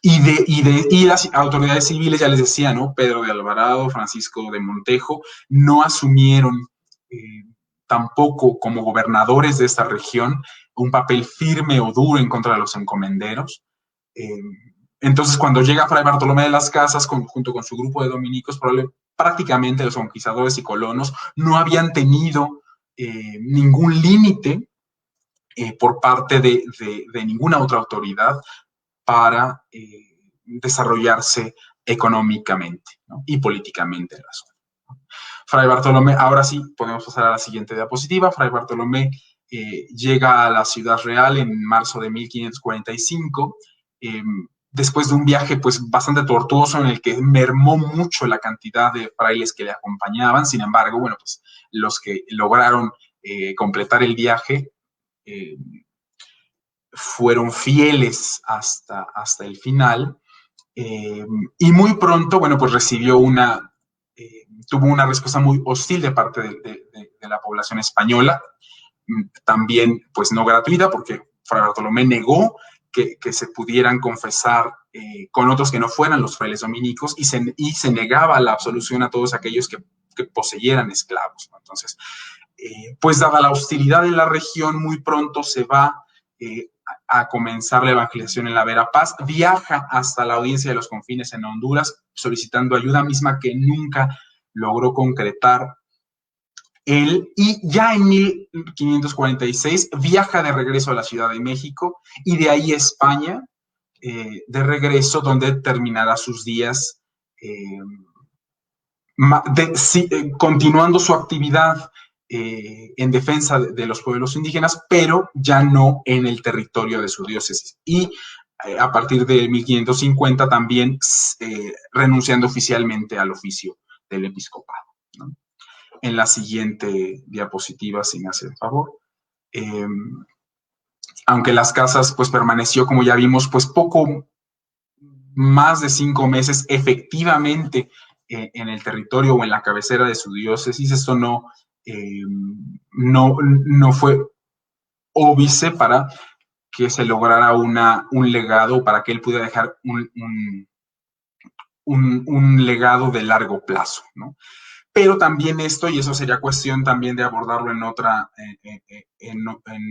Y las autoridades civiles, ya les decía, ¿no? Pedro de Alvarado, Francisco de Montejo, no asumieron tampoco como gobernadores de esta región un papel firme o duro en contra de los encomenderos. Entonces, cuando llega Fray Bartolomé de las Casas junto con su grupo de dominicos, prácticamente los conquistadores y colonos no habían tenido ningún límite por parte de ninguna otra autoridad para desarrollarse económicamente, ¿no? Y políticamente en la zona. Fray Bartolomé, ahora sí, podemos pasar a la siguiente diapositiva. Fray Bartolomé llega a la Ciudad Real en marzo de 1545, después de un viaje pues bastante tortuoso en el que mermó mucho la cantidad de frailes que le acompañaban. Sin embargo, bueno, pues los que lograron completar el viaje fueron fieles hasta el final, y muy pronto, bueno, pues tuvo una respuesta muy hostil de parte de la población española, también pues no gratuita, porque Fray Bartolomé negó que se pudieran confesar con otros que no fueran los frailes dominicos, y se negaba la absolución a todos aquellos que poseyeran esclavos, ¿no? Entonces, pues dada la hostilidad de la región, muy pronto se va a comenzar la evangelización en la Verapaz, viaja hasta la Audiencia de los Confines en Honduras, solicitando ayuda misma que nunca logró concretar él, y ya en 1546 viaja de regreso a la Ciudad de México y de ahí a España, de regreso, donde terminará sus días continuando su actividad en defensa de los pueblos indígenas, pero ya no en el territorio de su diócesis. Y a partir de 1550 también renunciando oficialmente al oficio del episcopado, ¿no? En la siguiente diapositiva, si me hace el favor. Aunque Las Casas pues permaneció, como ya vimos, pues poco más de 5 meses efectivamente en el territorio o en la cabecera de su diócesis. Esto no fue óbice para que se lograra un legado, para que él pudiera dejar un legado de largo plazo, ¿no? Pero también esto, y eso sería cuestión también de abordarlo en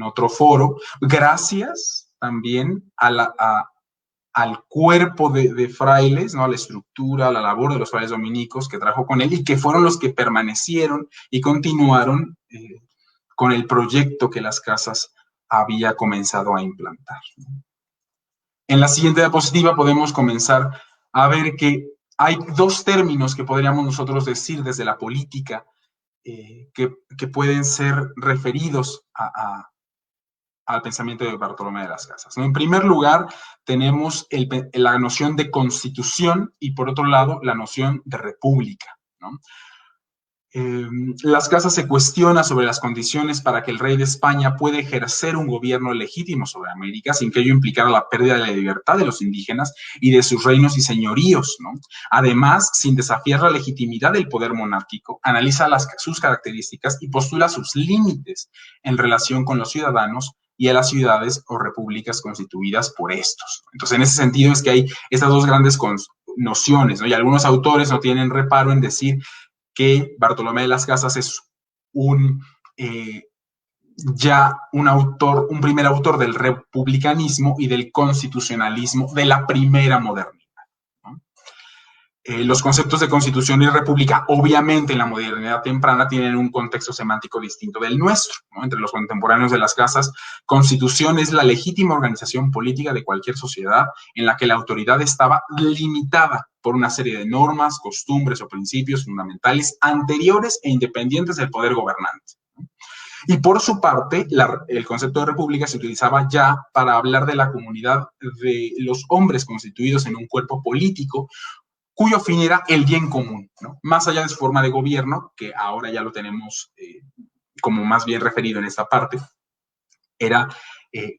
otro foro, gracias también al cuerpo de frailes, ¿no? A la estructura, a la labor de los frailes dominicos que trabajó con él y que fueron los que permanecieron y continuaron con el proyecto que Las Casas había comenzado a implantar. En la siguiente diapositiva podemos comenzar a ver que hay dos términos que podríamos nosotros decir desde la política que pueden ser referidos al pensamiento de Bartolomé de las Casas, ¿no? En primer lugar, tenemos la noción de constitución y, por otro lado, la noción de república, ¿no? Las Casas se cuestiona sobre las condiciones para que el rey de España pueda ejercer un gobierno legítimo sobre América sin que ello implicara la pérdida de la libertad de los indígenas y de sus reinos y señoríos, ¿no? Además, sin desafiar la legitimidad del poder monárquico, analiza sus características y postula sus límites en relación con los ciudadanos y a las ciudades o repúblicas constituidas por estos. Entonces, en ese sentido es que hay estas dos grandes nociones, ¿no? Y algunos autores no tienen reparo en decir que Bartolomé de las Casas es un primer autor del republicanismo y del constitucionalismo de la primera modernidad, ¿no? Los conceptos de constitución y república, obviamente en la modernidad temprana, tienen un contexto semántico distinto del nuestro, ¿no? Entre los contemporáneos de Las Casas, constitución es la legítima organización política de cualquier sociedad en la que la autoridad estaba limitada por una serie de normas, costumbres o principios fundamentales anteriores e independientes del poder gobernante. Y por su parte, el concepto de república se utilizaba ya para hablar de la comunidad de los hombres constituidos en un cuerpo político cuyo fin era el bien común, ¿no? Más allá de su forma de gobierno, que ahora ya lo tenemos como más bien referido en esta parte, era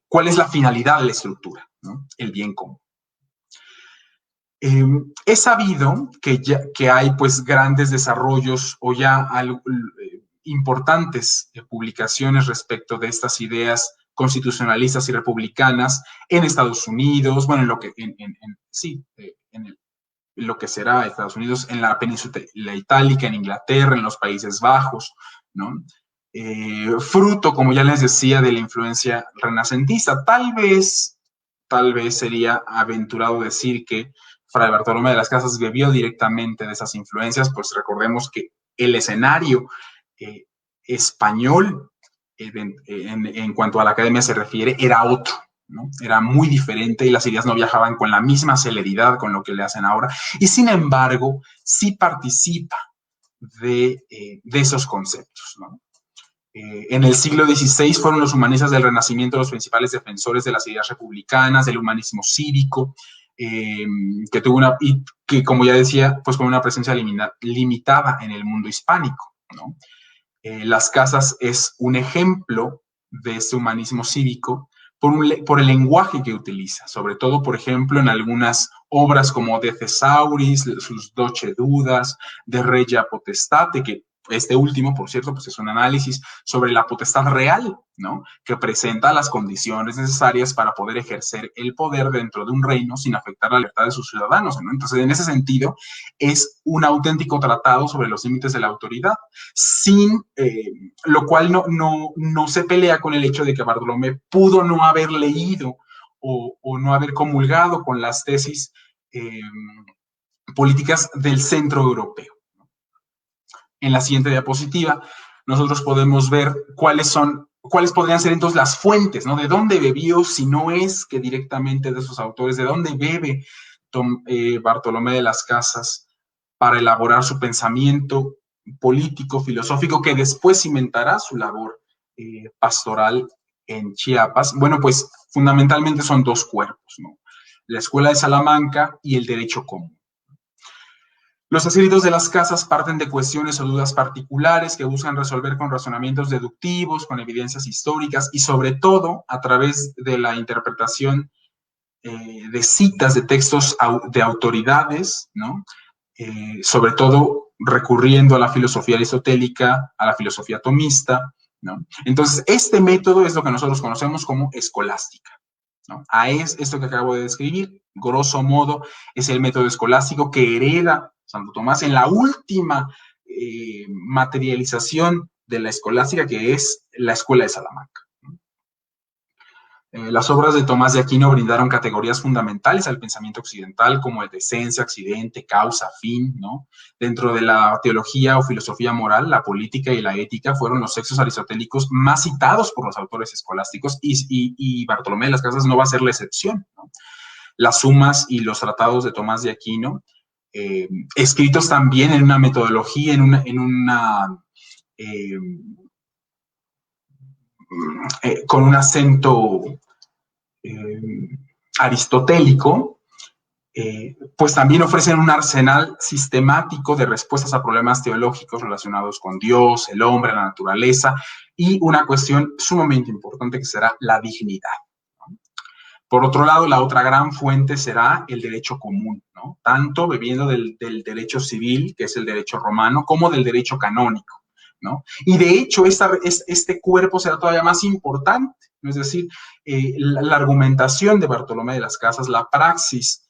cuál es la finalidad de la estructura, ¿no? El bien común. Es sabido que hay pues grandes desarrollos o ya importantes publicaciones respecto de estas ideas constitucionalistas y republicanas en Estados Unidos, bueno, en lo que será Estados Unidos, en la península itálica, en Inglaterra, en los Países Bajos, ¿no? Fruto, como ya les decía, de la influencia renacentista. Tal vez sería aventurado decir que Fray Bartolomé de las Casas bebió directamente de esas influencias, pues recordemos que el escenario español, en cuanto a la academia se refiere, era otro, ¿no? Era muy diferente y las ideas no viajaban con la misma celeridad con lo que le hacen ahora, y sin embargo, sí participa de esos conceptos, ¿no? En el siglo XVI fueron los humanistas del Renacimiento los principales defensores de las ideas republicanas, del humanismo cívico, que como ya decía, pues con una presencia limitada en el mundo hispánico, ¿no? Las Casas es un ejemplo de este humanismo cívico por el lenguaje que utiliza, sobre todo, por ejemplo, en algunas obras como De Thesauris, sus Doce Dudas, De Regia Potestate, que este último, por cierto, pues es un análisis sobre la potestad real, ¿no? Que presenta las condiciones necesarias para poder ejercer el poder dentro de un reino sin afectar la libertad de sus ciudadanos, ¿no? Entonces, en ese sentido, es un auténtico tratado sobre los límites de la autoridad, lo cual no se pelea con el hecho de que Bartolomé pudo no haber leído o no haber comulgado con las tesis políticas del centro europeo. En la siguiente diapositiva, nosotros podemos ver cuáles podrían ser entonces las fuentes, ¿no? De dónde bebió, si no es que directamente de esos autores, de dónde bebe Bartolomé de las Casas para elaborar su pensamiento político, filosófico, que después cimentará su labor pastoral en Chiapas. Bueno, pues fundamentalmente son dos cuerpos, ¿no? La Escuela de Salamanca y el derecho común. Los escritos de Las Casas parten de cuestiones o dudas particulares que buscan resolver con razonamientos deductivos, con evidencias históricas y sobre todo a través de la interpretación de citas de textos de autoridades, ¿no? Sobre todo recurriendo a la filosofía aristotélica, a la filosofía tomista, ¿no? Entonces, este método es lo que nosotros conocemos como escolástica, ¿no? Esto que acabo de describir, grosso modo, es el método escolástico que hereda Santo Tomás en la última materialización de la escolástica, que es la Escuela de Salamanca. Las obras de Tomás de Aquino brindaron categorías fundamentales al pensamiento occidental, como el de esencia, accidente, causa, fin, ¿no? Dentro de la teología o filosofía moral, la política y la ética fueron los textos aristotélicos más citados por los autores escolásticos, y Bartolomé de las Casas no va a ser la excepción, ¿no? Las sumas y los tratados de Tomás de Aquino, escritos también en una metodología, con un acento aristotélico, pues también ofrecen un arsenal sistemático de respuestas a problemas teológicos relacionados con Dios, el hombre, la naturaleza, y una cuestión sumamente importante que será la dignidad. Por otro lado, la otra gran fuente será el derecho común, ¿no? Tanto bebiendo del derecho civil, que es el derecho romano, como del derecho canónico, ¿no? Y de hecho, este cuerpo será todavía más importante, ¿no? Es decir, la argumentación de Bartolomé de las Casas, la praxis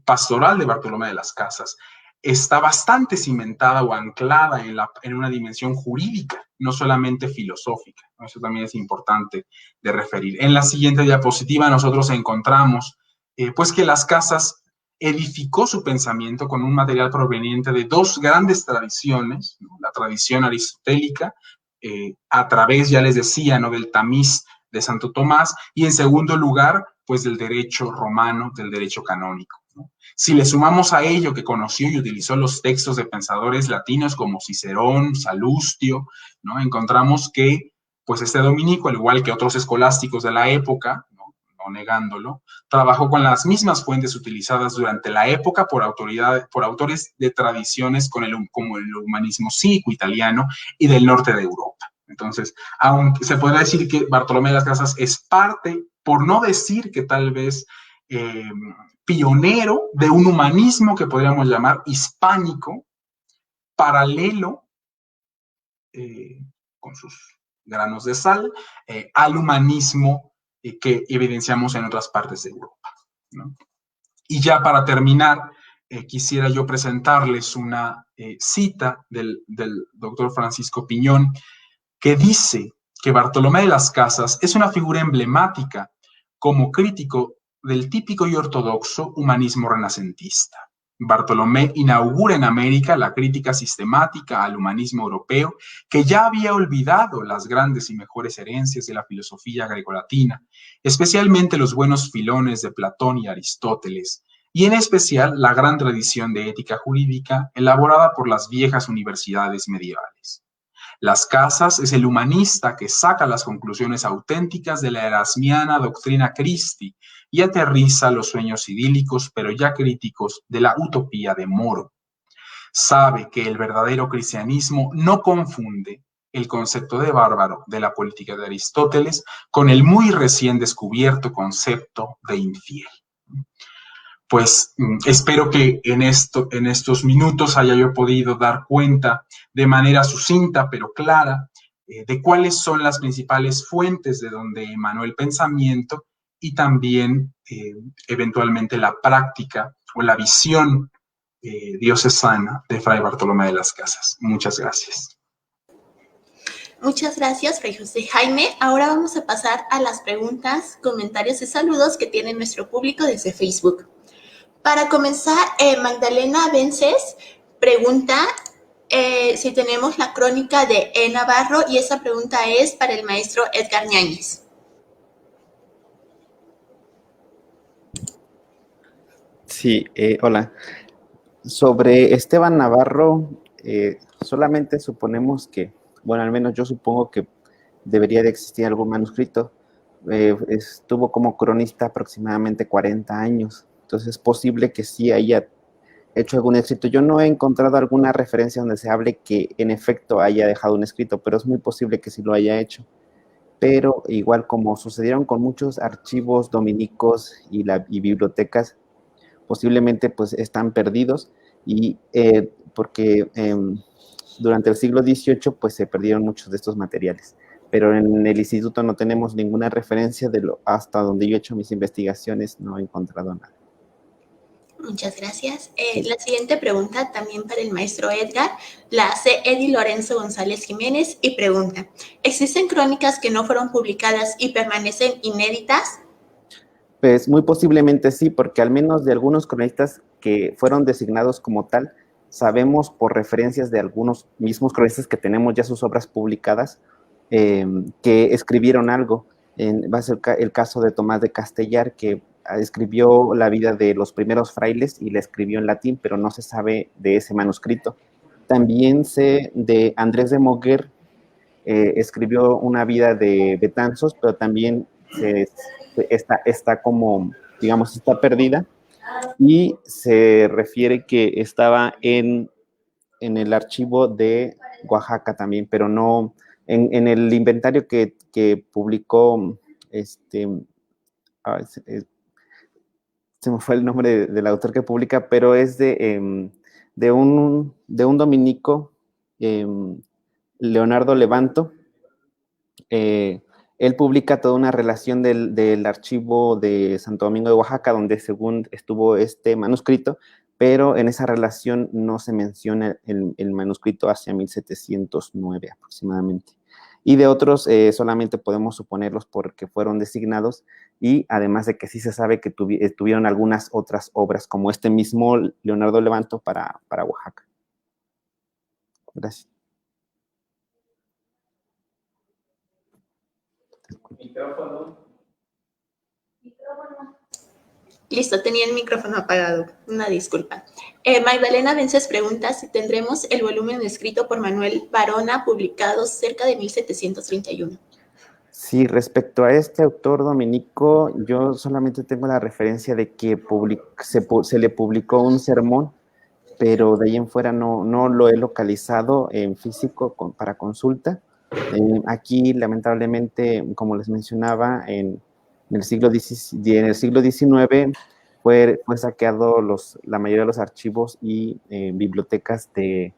pastoral de Bartolomé de las Casas, está bastante cimentada o anclada en una dimensión jurídica, no solamente filosófica, ¿no? Eso también es importante de referir. En la siguiente diapositiva nosotros encontramos pues que Las Casas edificó su pensamiento con un material proveniente de dos grandes tradiciones, ¿no? La tradición aristotélica, a través, ya les decía, ¿no?, del tamiz de Santo Tomás, y en segundo lugar, pues del derecho romano, del derecho canónico, ¿no? Si le sumamos a ello que conoció y utilizó los textos de pensadores latinos como Cicerón, Salustio, ¿no?, encontramos que pues este dominico, al igual que otros escolásticos de la época, no negándolo, trabajó con las mismas fuentes utilizadas durante la época por autores de tradiciones como el humanismo cívico italiano y del norte de Europa. Entonces, aunque se podrá decir que Bartolomé de las Casas es parte, por no decir que tal vez pionero de un humanismo que podríamos llamar hispánico, paralelo, con sus granos de sal, al humanismo que evidenciamos en otras partes de Europa, ¿no? Y ya para terminar, quisiera yo presentarles una cita del doctor Francisco Piñón, que dice que Bartolomé de las Casas es una figura emblemática como crítico del típico y ortodoxo humanismo renacentista. Bartolomé inaugura en América la crítica sistemática al humanismo europeo, que ya había olvidado las grandes y mejores herencias de la filosofía grecolatina, especialmente los buenos filones de Platón y Aristóteles, y en especial la gran tradición de ética jurídica elaborada por las viejas universidades medievales. Las Casas es el humanista que saca las conclusiones auténticas de la erasmiana doctrina Christi y aterriza los sueños idílicos, pero ya críticos, de la utopía de Moro. Sabe que el verdadero cristianismo no confunde el concepto de bárbaro de la política de Aristóteles con el muy recién descubierto concepto de infiel. Pues espero que en estos minutos haya yo podido dar cuenta de manera sucinta pero clara de cuáles son las principales fuentes de donde emanó el pensamiento y también eventualmente la práctica o la visión diocesana de Fray Bartolomé de las Casas. Muchas gracias. Muchas gracias, Fray José Jaime. Ahora vamos a pasar a las preguntas, comentarios y saludos que tiene nuestro público desde Facebook. Para comenzar, Magdalena Vences pregunta si tenemos la crónica de E. Navarro, y esa pregunta es para el maestro Edgar Ñáñez. Sí, hola. Sobre Esteban Navarro, solamente suponemos que, bueno, al menos yo supongo que debería de existir algún manuscrito. Estuvo como cronista aproximadamente 40 años. Entonces es posible que sí haya hecho algún escrito. Yo no he encontrado alguna referencia donde se hable que en efecto haya dejado un escrito, pero es muy posible que sí lo haya hecho. Pero igual, como sucedieron con muchos archivos dominicos y bibliotecas, posiblemente pues están perdidos, y porque durante el siglo XVIII pues se perdieron muchos de estos materiales. pero en el instituto no tenemos ninguna referencia hasta donde yo he hecho mis investigaciones, no he encontrado nada. Muchas gracias. La siguiente pregunta, también para el maestro Edgar, la hace Eddie Lorenzo González Jiménez y pregunta: ¿existen crónicas que no fueron publicadas y permanecen inéditas? Pues muy posiblemente sí, porque al menos de algunos cronistas que fueron designados como tal, sabemos por referencias de algunos mismos cronistas que tenemos ya sus obras publicadas, que escribieron algo. Va a ser el caso de Tomás de Castellar, que escribió la vida de los primeros frailes y la escribió en latín, pero no se sabe de ese manuscrito. También sé de Andrés de Moguer, escribió una vida de Betanzos, pero también está como, digamos, está perdida, y se refiere que estaba en el archivo de Oaxaca también, pero no, en el inventario que publicó, se me fue el nombre del autor que publica, pero es de un dominico, Leonardo Levanto. Él publica toda una relación del archivo de Santo Domingo de Oaxaca, donde según estuvo este manuscrito, pero en esa relación no se menciona el manuscrito hacia 1709 aproximadamente. Y de otros solamente podemos suponerlos porque fueron designados, y además de que sí se sabe que tuvieron algunas otras obras, como este mismo Leonardo Levanto para Oaxaca. Gracias. Micrófono. Listo, tenía el micrófono apagado. Una disculpa. Magdalena Vences pregunta si tendremos el volumen escrito por Manuel Varona, publicado cerca de 1731. Sí, respecto a este autor dominico, yo solamente tengo la referencia de que se le publicó un sermón, pero de ahí en fuera no lo he localizado en físico para consulta. Aquí, lamentablemente, como les mencionaba, en el siglo XIX fue saqueado la mayoría de los archivos y bibliotecas del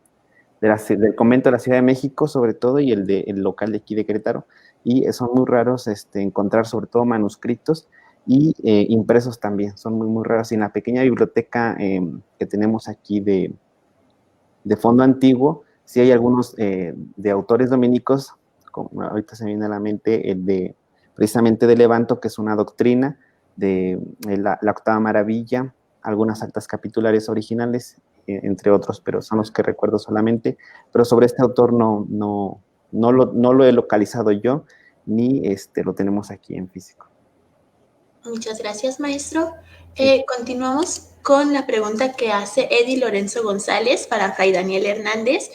convento de la Ciudad de México, sobre todo, y el local de aquí de Querétaro, y son muy raros encontrar sobre todo manuscritos y impresos también, son muy, muy raros. Y en la pequeña biblioteca que tenemos aquí de fondo antiguo, sí hay algunos de autores dominicos, como ahorita se me viene a la mente precisamente de Levanto, que es una doctrina, de la octava maravilla, algunas actas capitulares originales, entre otros, pero son los que recuerdo solamente. Pero sobre este autor no lo he localizado yo, ni lo tenemos aquí en físico. Muchas gracias, maestro. Continuamos con la pregunta que hace Eddie Lorenzo González para Fray Daniel Hernández.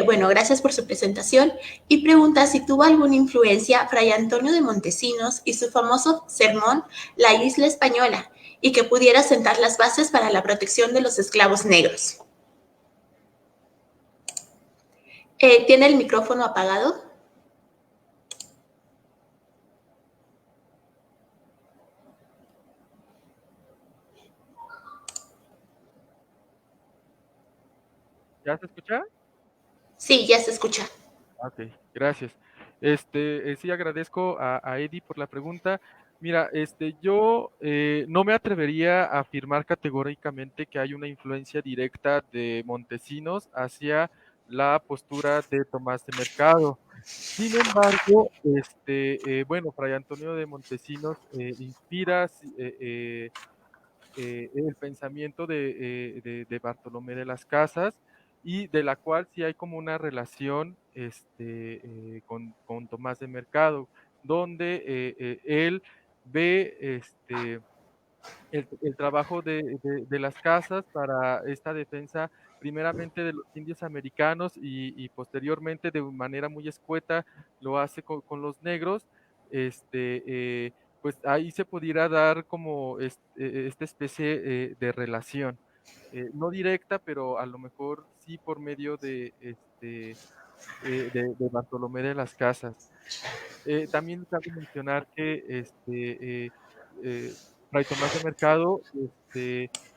Bueno, gracias por su presentación. Y pregunta si tuvo alguna influencia Fray Antonio de Montesinos y su famoso sermón La Isla Española, y que pudiera sentar las bases para la protección de los esclavos negros. ¿Tiene el micrófono apagado? ¿Ya se escucha? Sí, ya se escucha. Ok, gracias. Sí agradezco a Eddie por la pregunta. Mira, yo no me atrevería a afirmar categóricamente que hay una influencia directa de Montesinos hacia la postura de Tomás de Mercado. Sin embargo, bueno, Fray Antonio de Montesinos inspira el pensamiento de Bartolomé de las Casas, y de la cual sí hay como una relación con Tomás de Mercado, donde él ve el trabajo de las casas para esta defensa, primeramente de los indios americanos, y posteriormente de manera muy escueta lo hace con los negros. Pues ahí se pudiera dar como esta especie de relación, no directa, pero a lo mejor sí por medio de Bartolomé de las Casas. También cabe mencionar que Fray Tomás de Mercado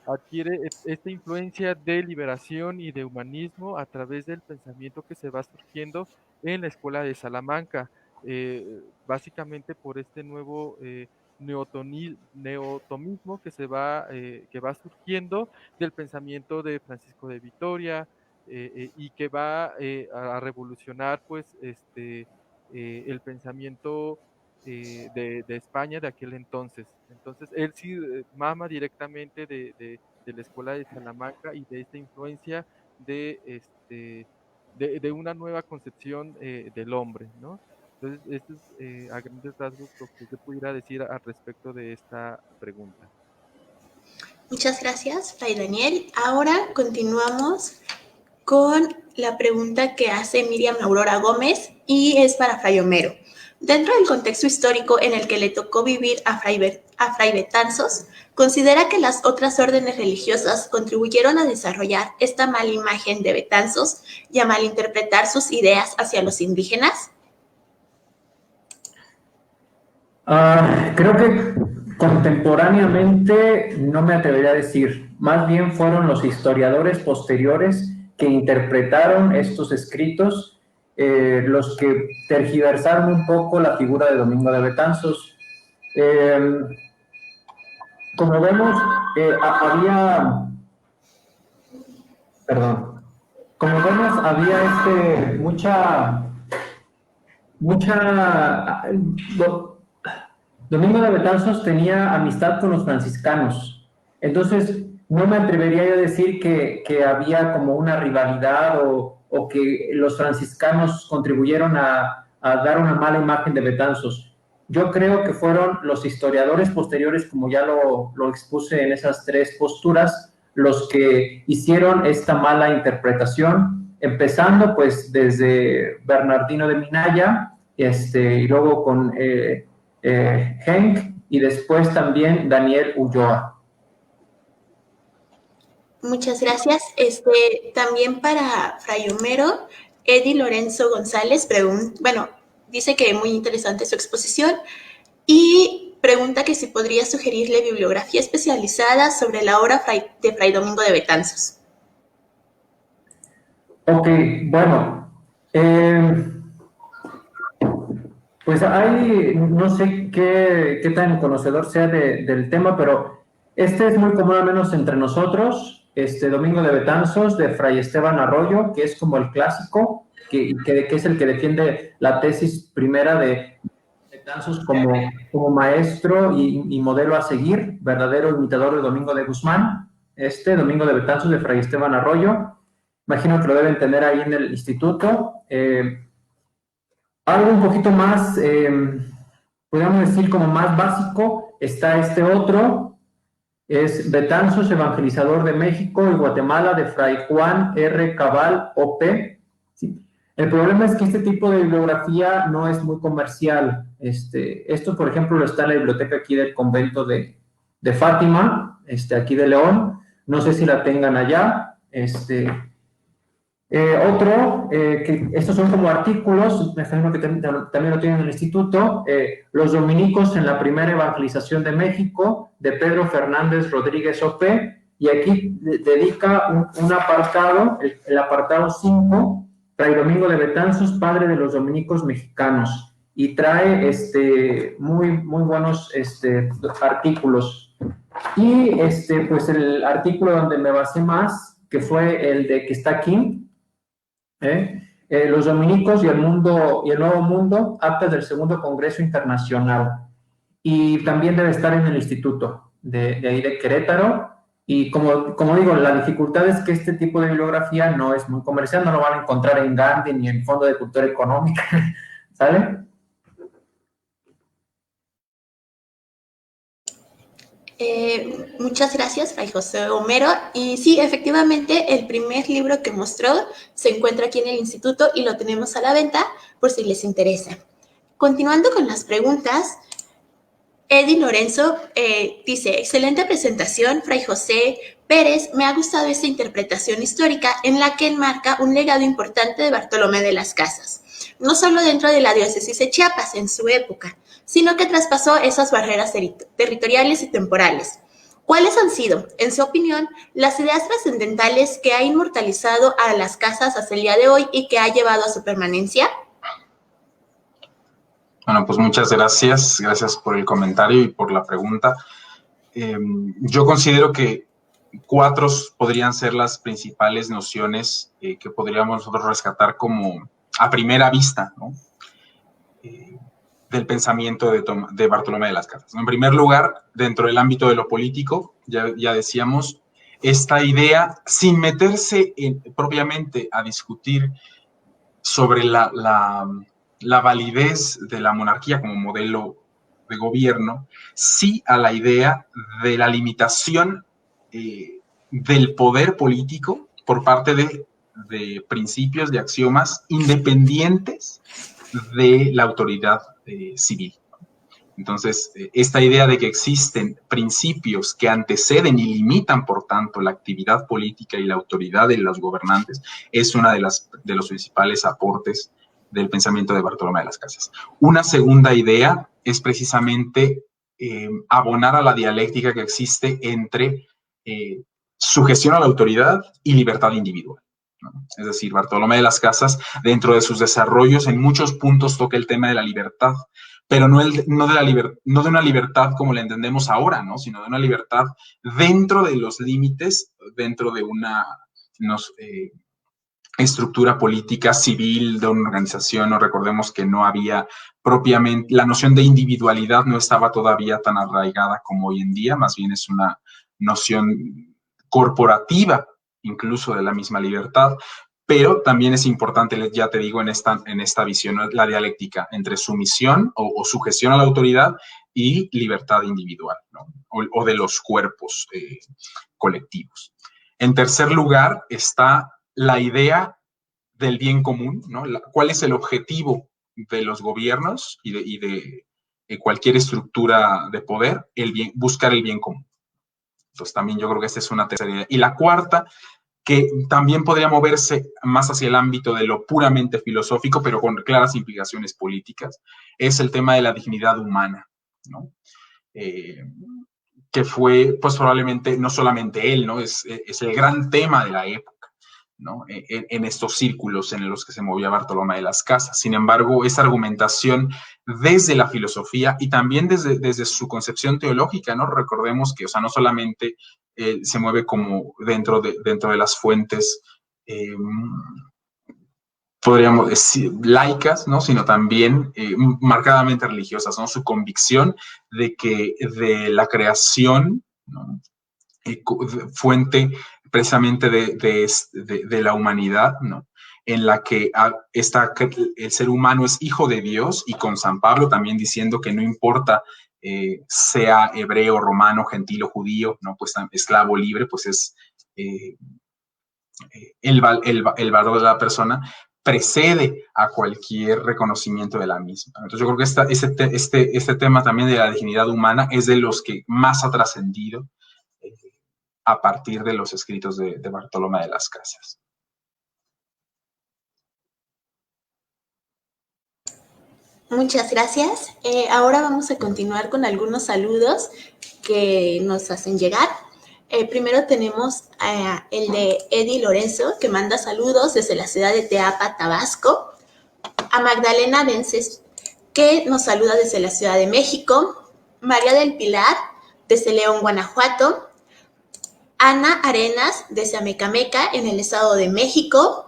adquiere esta influencia de liberación y de humanismo a través del pensamiento que se va surgiendo en la escuela de Salamanca. básicamente por este nuevo neotomismo que va surgiendo del pensamiento de Francisco de Vitoria, y que va a revolucionar pues el pensamiento de España de aquel entonces. Entonces, él sí mama directamente de la escuela de Salamanca y de esta influencia de, de una nueva concepción del hombre, ¿no? Entonces, esto es a grandes rasgos lo que yo pudiera decir al respecto de esta pregunta. Muchas gracias, Fray Daniel. Ahora continuamos con la pregunta que hace Miriam Aurora Gómez y es para Fray Homero. Dentro del contexto histórico en el que le tocó vivir a Fray Betanzos, ¿considera que las otras órdenes religiosas contribuyeron a desarrollar esta mala imagen de Betanzos y a malinterpretar sus ideas hacia los indígenas? Creo que contemporáneamente no me atrevería a decir, más bien fueron los historiadores posteriores que interpretaron estos escritos, los que tergiversaron un poco la figura de Domingo de Betanzos. Como vemos, había Domingo de Betanzos tenía amistad con los franciscanos, entonces no me atrevería yo a decir que había como una rivalidad o que los franciscanos contribuyeron a dar una mala imagen de Betanzos. Yo creo que fueron los historiadores posteriores, como ya lo expuse en esas tres posturas, los que hicieron esta mala interpretación, empezando pues desde Bernardino de Minaya, y luego con Henk, y después también Daniel Ulloa. Muchas gracias. También para Fray Homero, Eddie Lorenzo González dice que muy interesante su exposición y pregunta que si podría sugerirle bibliografía especializada sobre la obra de Fray Domingo de Betanzos. Ok, bueno, pues no sé qué tan conocedor sea del tema, pero este es muy común, al menos entre nosotros, Domingo de Betanzos, de Fray Esteban Arroyo, que es como el clásico, que es el que defiende la tesis primera de Betanzos como maestro y modelo a seguir, verdadero imitador de Domingo de Guzmán, Domingo de Betanzos, de Fray Esteban Arroyo. Imagino que lo deben tener ahí en el instituto. Algo un poquito más, podríamos decir como más básico, está otro, es Betanzos, Evangelizador de México y Guatemala, de Fray Juan R. Cabal, O.P. ¿Sí? El problema es que este tipo de bibliografía no es muy comercial. Esto, por ejemplo, está en la biblioteca aquí del convento de Fátima, aquí de León. No sé si la tengan allá. Que estos son como artículos, me imagino que también lo tienen en el instituto, Los Dominicos en la Primera Evangelización de México, de Pedro Fernández Rodríguez O.P., y aquí dedica un apartado, el apartado 5, Fray Domingo de Betanzos, padre de los dominicos mexicanos, y trae muy buenos artículos. Y pues el artículo donde me basé más, que fue el de que está aquí, Los Dominicos y el Nuevo Mundo, actas del Segundo Congreso Internacional, y también debe estar en el instituto de ahí de Querétaro. Y como digo, la dificultad es que este tipo de bibliografía no es muy comercial, no lo van a encontrar en Gandhi ni en Fondo de Cultura Económica, ¿sale? Muchas gracias, Fray José Homero. Y sí, efectivamente, el primer libro que mostró se encuentra aquí en el instituto y lo tenemos a la venta por si les interesa. Continuando con las preguntas, Eddie Lorenzo dice, excelente presentación, Fray José Pérez, me ha gustado esta interpretación histórica en la que enmarca un legado importante de Bartolomé de las Casas, no solo dentro de la diócesis de Chiapas en su época, sino que traspasó esas barreras territoriales y temporales. ¿Cuáles han sido, en su opinión, las ideas trascendentales que ha inmortalizado a las casas hasta el día de hoy y que ha llevado a su permanencia? Bueno, pues muchas gracias. Gracias por el comentario y por la pregunta. Yo considero que 4 podrían ser las principales nociones que podríamos nosotros rescatar como a primera vista, ¿no? Del pensamiento de Bartolomé de las Casas. En primer lugar, dentro del ámbito de lo político, ya decíamos, esta idea, sin meterse propiamente a discutir sobre la validez de la monarquía como modelo de gobierno, sí a la idea de la limitación del poder político por parte de principios, de axiomas independientes de la autoridad civil. Entonces, esta idea de que existen principios que anteceden y limitan, por tanto, la actividad política y la autoridad de los gobernantes es una de los principales aportes del pensamiento de Bartolomé de las Casas. Una segunda idea es precisamente abonar a la dialéctica que existe entre sujeción a la autoridad y libertad individual, ¿no? Es decir, Bartolomé de las Casas, dentro de sus desarrollos, en muchos puntos toca el tema de la libertad, pero no de una libertad como la entendemos ahora, ¿no? Sino de una libertad dentro de los límites, dentro de una estructura política civil de una organización. No recordemos que no había propiamente, la noción de individualidad no estaba todavía tan arraigada como hoy en día, más bien es una noción corporativa, incluso de la misma libertad, pero también es importante, ya te digo, en esta visión, la dialéctica entre sumisión o sujeción a la autoridad y libertad individual, ¿no? o de los cuerpos colectivos. En tercer lugar está la idea del bien común, ¿no? ¿Cuál es el objetivo de los gobiernos y de cualquier estructura de poder? Buscar el bien común. Entonces también yo creo que esta es una tercera idea. Y la cuarta, que también podría moverse más hacia el ámbito de lo puramente filosófico, pero con claras implicaciones políticas, es el tema de la dignidad humana, ¿no? Que fue, pues probablemente, no solamente él, ¿no? Es el gran tema de la época, ¿no? En estos círculos en los que se movía Bartolomé de las Casas. Sin embargo, esa argumentación desde la filosofía y también desde su concepción teológica, ¿no? Recordemos que, o sea, no solamente se mueve como dentro de las fuentes, podríamos decir, laicas, ¿no? Sino también marcadamente religiosas, ¿no? Su convicción de que de la creación, ¿no? Fuente precisamente de la humanidad, ¿no? En la que el ser humano es hijo de Dios, y con San Pablo también diciendo que no importa sea hebreo, romano, gentil o judío, ¿no? Pues esclavo, libre, pues es el valor de la persona precede a cualquier reconocimiento de la misma. Entonces yo creo que este tema también de la dignidad humana es de los que más ha trascendido a partir de los escritos de Bartolomé de las Casas. Muchas gracias. Ahora vamos a continuar con algunos saludos que nos hacen llegar. Primero tenemos el de Eddie Lorenzo, que manda saludos desde la ciudad de Teapa, Tabasco. A Magdalena Vences, que nos saluda desde la Ciudad de México. María del Pilar, desde León, Guanajuato. Ana Arenas, desde Amecameca, en el Estado de México.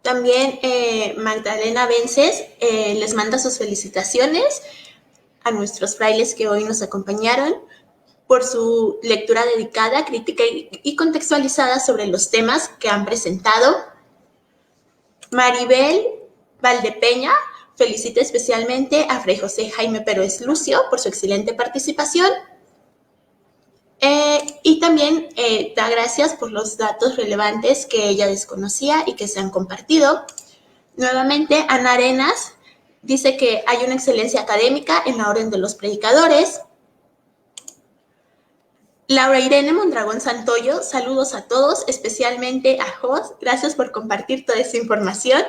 También Magdalena Vences les manda sus felicitaciones a nuestros frailes que hoy nos acompañaron por su lectura dedicada, crítica y contextualizada sobre los temas que han presentado. Maribel Valdepeña felicita especialmente a Fray José Jaime Pérez Lucio por su excelente participación. Y también da gracias por los datos relevantes que ella desconocía y que se han compartido. Nuevamente, Ana Arenas dice que hay una excelencia académica en la Orden de los Predicadores. Laura Irene Mondragón Santoyo, saludos a todos, especialmente a Jos. Gracias por compartir toda esta información.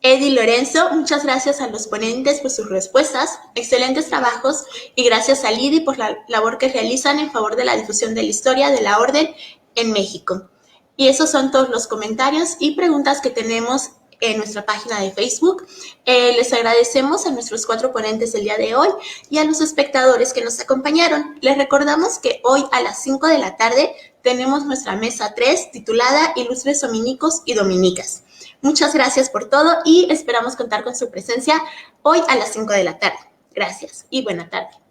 Eddie Lorenzo, muchas gracias a los ponentes por sus respuestas, excelentes trabajos, y gracias a Lidi por la labor que realizan en favor de la difusión de la historia de la Orden en México. Y esos son todos los comentarios y preguntas que tenemos en nuestra página de Facebook. Les agradecemos a nuestros 4 ponentes del día de hoy y a los espectadores que nos acompañaron. Les recordamos que hoy a las 5 de la tarde tenemos nuestra mesa 3 titulada Ilustres Dominicos y Dominicas. Muchas gracias por todo y esperamos contar con su presencia hoy a las 5 de la tarde. Gracias y buena tarde.